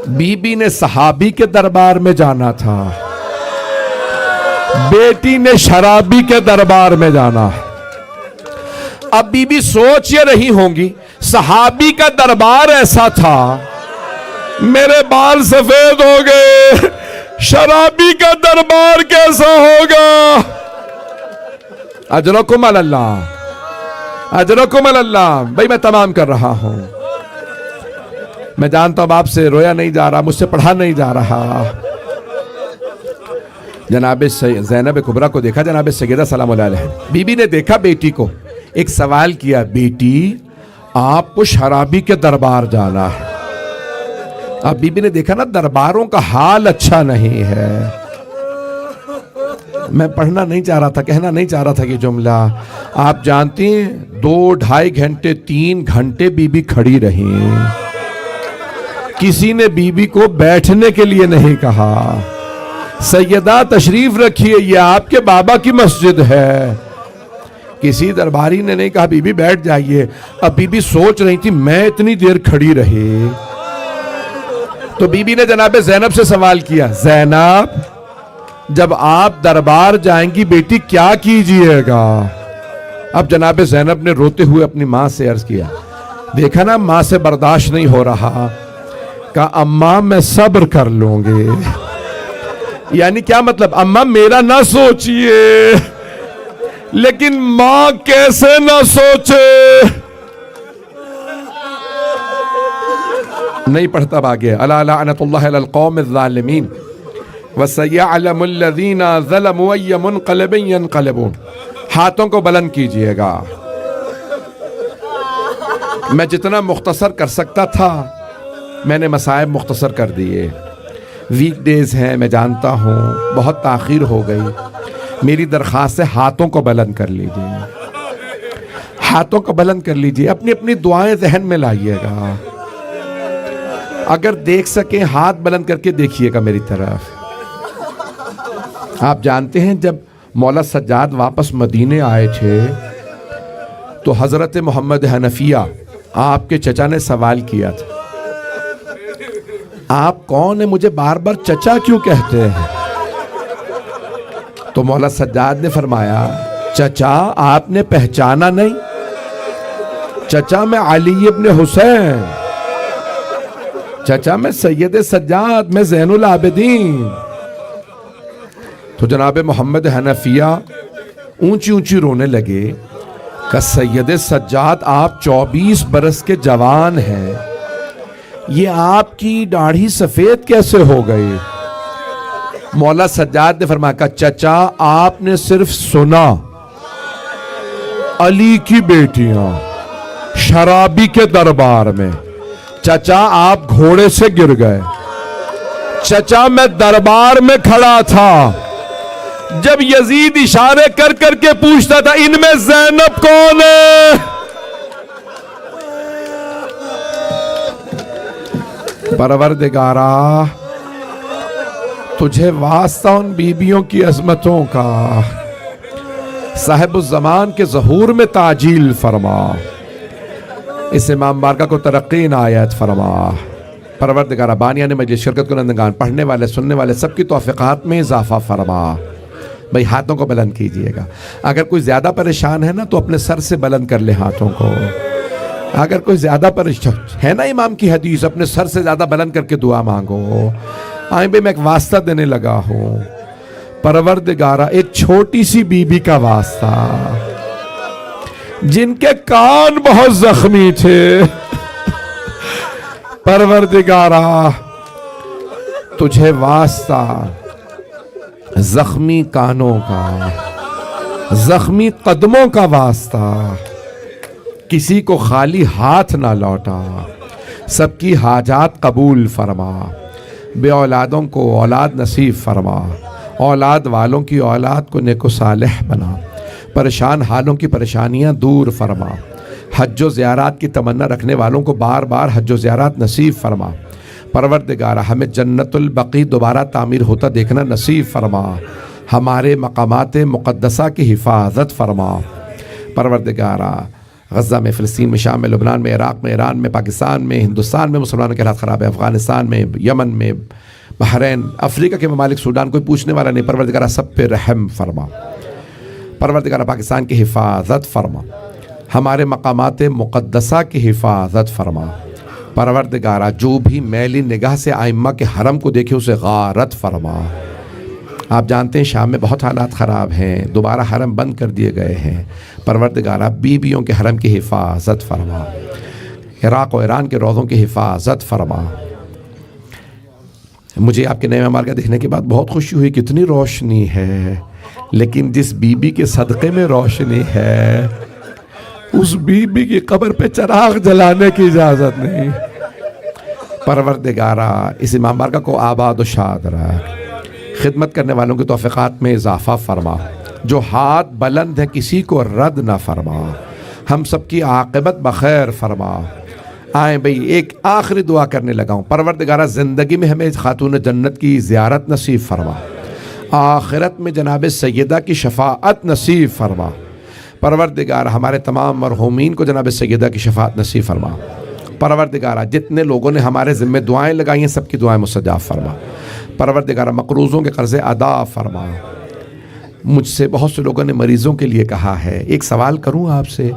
بی بی نے صحابی کے دربار میں جانا تھا، بیٹی نے شرابی کے دربار میں جانا. اب بی بی سوچ یہ رہی ہوں گی صحابی کا دربار ایسا تھا میرے بال سفید ہو گئے، شرابی کا دربار کیسا ہوگا؟ اجرکم علی اللہ، اجرکم علی اللہ. بھائی میں تمام کر رہا ہوں. میں جانتا ہوں آپ سے رویا نہیں جا رہا، مجھ سے پڑھا نہیں جا رہا. جناب زینب کبریٰ کو دیکھا، جناب سیدہ سلام اللہ علیہ. بی بی نے دیکھا بیٹی کو، ایک سوال کیا بیٹی آپ کو شرابی کے دربار جانا ہے. اب بی بی نے دیکھا نا درباروں کا حال اچھا نہیں ہے. میں پڑھنا نہیں چاہ رہا تھا، کہنا نہیں چاہ رہا تھا یہ جملہ. آپ جانتے ہیں 2-2.5 گھنٹے 3 گھنٹے بی بی کھڑی رہی. کسی نے بی بی کو بیٹھنے کے لیے نہیں کہا. سیدہ تشریف رکھیے، یہ آپ کے بابا کی مسجد ہے. کسی درباری نے نہیں کہا بی بی بیٹھ جائیے. اب بی بی سوچ رہی تھی میں اتنی دیر کھڑی رہی. تو بی بی نے جناب زینب سے سوال کیا زینب جب آپ دربار جائیں گی بیٹی کیا کیجئے گا؟ اب جناب زینب نے روتے ہوئے اپنی ماں سے عرض کیا، دیکھا نا ماں سے برداشت نہیں ہو رہا. کہا اماں میں صبر کر لوں گی. یعنی کیا مطلب؟ اماں میرا نہ سوچئے، لیکن ماں کیسے نہ سوچے. نہیں پڑھتا آگے. الا لعنت اللہ علی القوم الظالمین وسیعلم الذین ظلموا ای منقلب ینقلبون. ہاتھوں کو بلند کیجئے گا. میں جتنا مختصر کر سکتا تھا میں نے مصائب مختصر کر دیے. ویک ڈیز ہیں، میں جانتا ہوں بہت تاخیر ہو گئی. میری درخواست ہے ہاتھوں کو بلند کر لیجئے، ہاتھوں کو بلند کر لیجئے. اپنی اپنی دعائیں ذہن میں لائیے گا. اگر دیکھ سکیں ہاتھ بلند کر کے دیکھیے گا میری طرف. آپ جانتے ہیں جب مولا سجاد واپس مدینے آئے تھے تو حضرت محمد حنفیہ آپ کے چچا نے سوال کیا تھا، آپ کون ہیں؟ مجھے بار بار چچا کیوں کہتے ہیں؟ تو مولا سجاد نے فرمایا چچا آپ نے پہچانا نہیں؟ چچا میں علی ابن حسین، چچا میں سید سجاد، میں زین العابدین. تو جناب محمد حنفیہ اونچی اونچی رونے لگے کہ سید سجاد آپ 24 برس کے جوان ہیں، یہ آپ کی داڑھی سفید کیسے ہو گئی؟ مولا سجاد نے فرمایا کہ چچا آپ نے صرف سنا علی کی بیٹیاں شرابی کے دربار میں، چچا آپ گھوڑے سے گر گئے. چچا میں دربار میں کھڑا تھا جب یزید اشارے کر کر کے پوچھتا تھا ان میں زینب کون ہے؟ پروردگارا تجھے واسطہ ان بیبیوں کی عظمتوں کا، صاحب الزمان کے ظہور میں تعجیل فرما، اس امام بارگاہ کو ترقی عنایت فرما. پروردگارہ بانیان مجلس، شرکت کنندگان، پڑھنے والے سننے والے سب کی توفیقات میں اضافہ فرما. بھئی ہاتھوں کو بلند کیجئے گا. اگر کوئی زیادہ پریشان ہے نا تو اپنے سر سے بلند کر لے ہاتھوں کو. اگر کوئی زیادہ پریشان ہے نا، امام کی حدیث اپنے سر سے زیادہ بلند کر کے دعا مانگو. آئیں بھئی میں ایک واسطہ دینے لگا ہوں. پروردگارہ ایک چھوٹی سی بی بی کا واسطہ جن کے کان بہت زخمی تھے، پروردگارہ تجھے واسطہ زخمی کانوں کا، زخمی قدموں کا واسطہ، کسی کو خالی ہاتھ نہ لوٹا، سب کی حاجات قبول فرما. بے اولادوں کو اولاد نصیب فرما، اولاد والوں کی اولاد کو نیک و صالح بنا، پریشان حالوں کی پریشانیاں دور فرما. حج و زیارات کی تمنا رکھنے والوں کو بار بار حج و زیارات نصیب فرما. پروردگارہ ہمیں جنت البقیع دوبارہ تعمیر ہوتا دیکھنا نصیب فرما. ہمارے مقامات مقدسہ کی حفاظت فرما. پروردگارہ غزہ میں، فلسطین میں، شام میں، لبنان میں، عراق میں، ایران میں، پاکستان میں، ہندوستان میں مسلمانوں کے حالات خراب ہے، افغانستان میں، یمن میں، بحرین، افریقہ کے ممالک، سوڈان، کوئی پوچھنے والا نہیں. پروردگارہ سب پہ رحم فرما. پروردگارہ پاکستان کی حفاظت فرما. ہمارے مقامات مقدسہ کی حفاظت فرما. پروردگارہ جو بھی میلی نگاہ سے ائمہ کے حرم کو دیکھے اسے غارت فرما. آپ جانتے ہیں شام میں بہت حالات خراب ہیں، دوبارہ حرم بند کر دیے گئے ہیں. پروردگارہ بیویوں کے حرم کی حفاظت فرما. عراق و ایران کے روضوں کی حفاظت فرما. مجھے آپ کے نئے ممالک دیکھنے کے بعد بہت خوشی ہوئی. کتنی روشنی ہے، لیکن جس بی بی کے صدقے میں روشنی ہے اس بی بی کی قبر پہ چراغ جلانے کی اجازت نہیں. پروردگارہ اس امام بارگاہ کو آباد و شاد رکھ. خدمت کرنے والوں کی توفیقات میں اضافہ فرما. جو ہاتھ بلند ہیں کسی کو رد نہ فرما. ہم سب کی عاقبت بخیر فرما. آئیں بھئی ایک آخری دعا کرنے لگا ہوں. پروردگارہ زندگی میں ہمیں خاتون جنت کی زیارت نصیب فرما. آخرت میں جناب سیدہ کی شفاعت نصیب فرما. پروردگارہ ہمارے تمام مرحومین کو جناب سیدہ کی شفاعت نصیب فرما. پروردگارہ جتنے لوگوں نے ہمارے ذمہ دعائیں لگائی ہیں سب کی دعائیں مستجاب فرما. پروردگارہ مقروضوں کے قرض ادا فرما. مجھ سے بہت سے لوگوں نے مریضوں کے لیے کہا ہے. ایک سوال کروں آپ سے،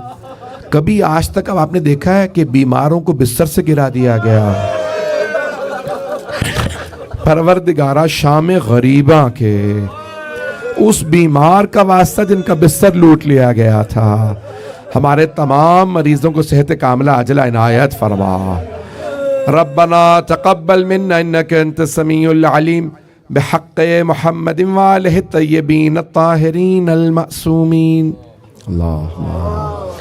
کبھی آج تک اب آپ نے دیکھا ہے کہ بیماروں کو بستر سے گرا دیا گیا؟ پروردگارہ شام غریبہ کے اس بیمار کا واسطہ جن کا بستر لوٹ لیا گیا تھا، ہمارے تمام مریضوں کو صحت کاملہ عاجلہ عنایت فرما۔ ربنا تقبل منا انك انت السميع العليم بحق محمد وآلہ الطیبین الطاہرین المعصومین۔ اللہ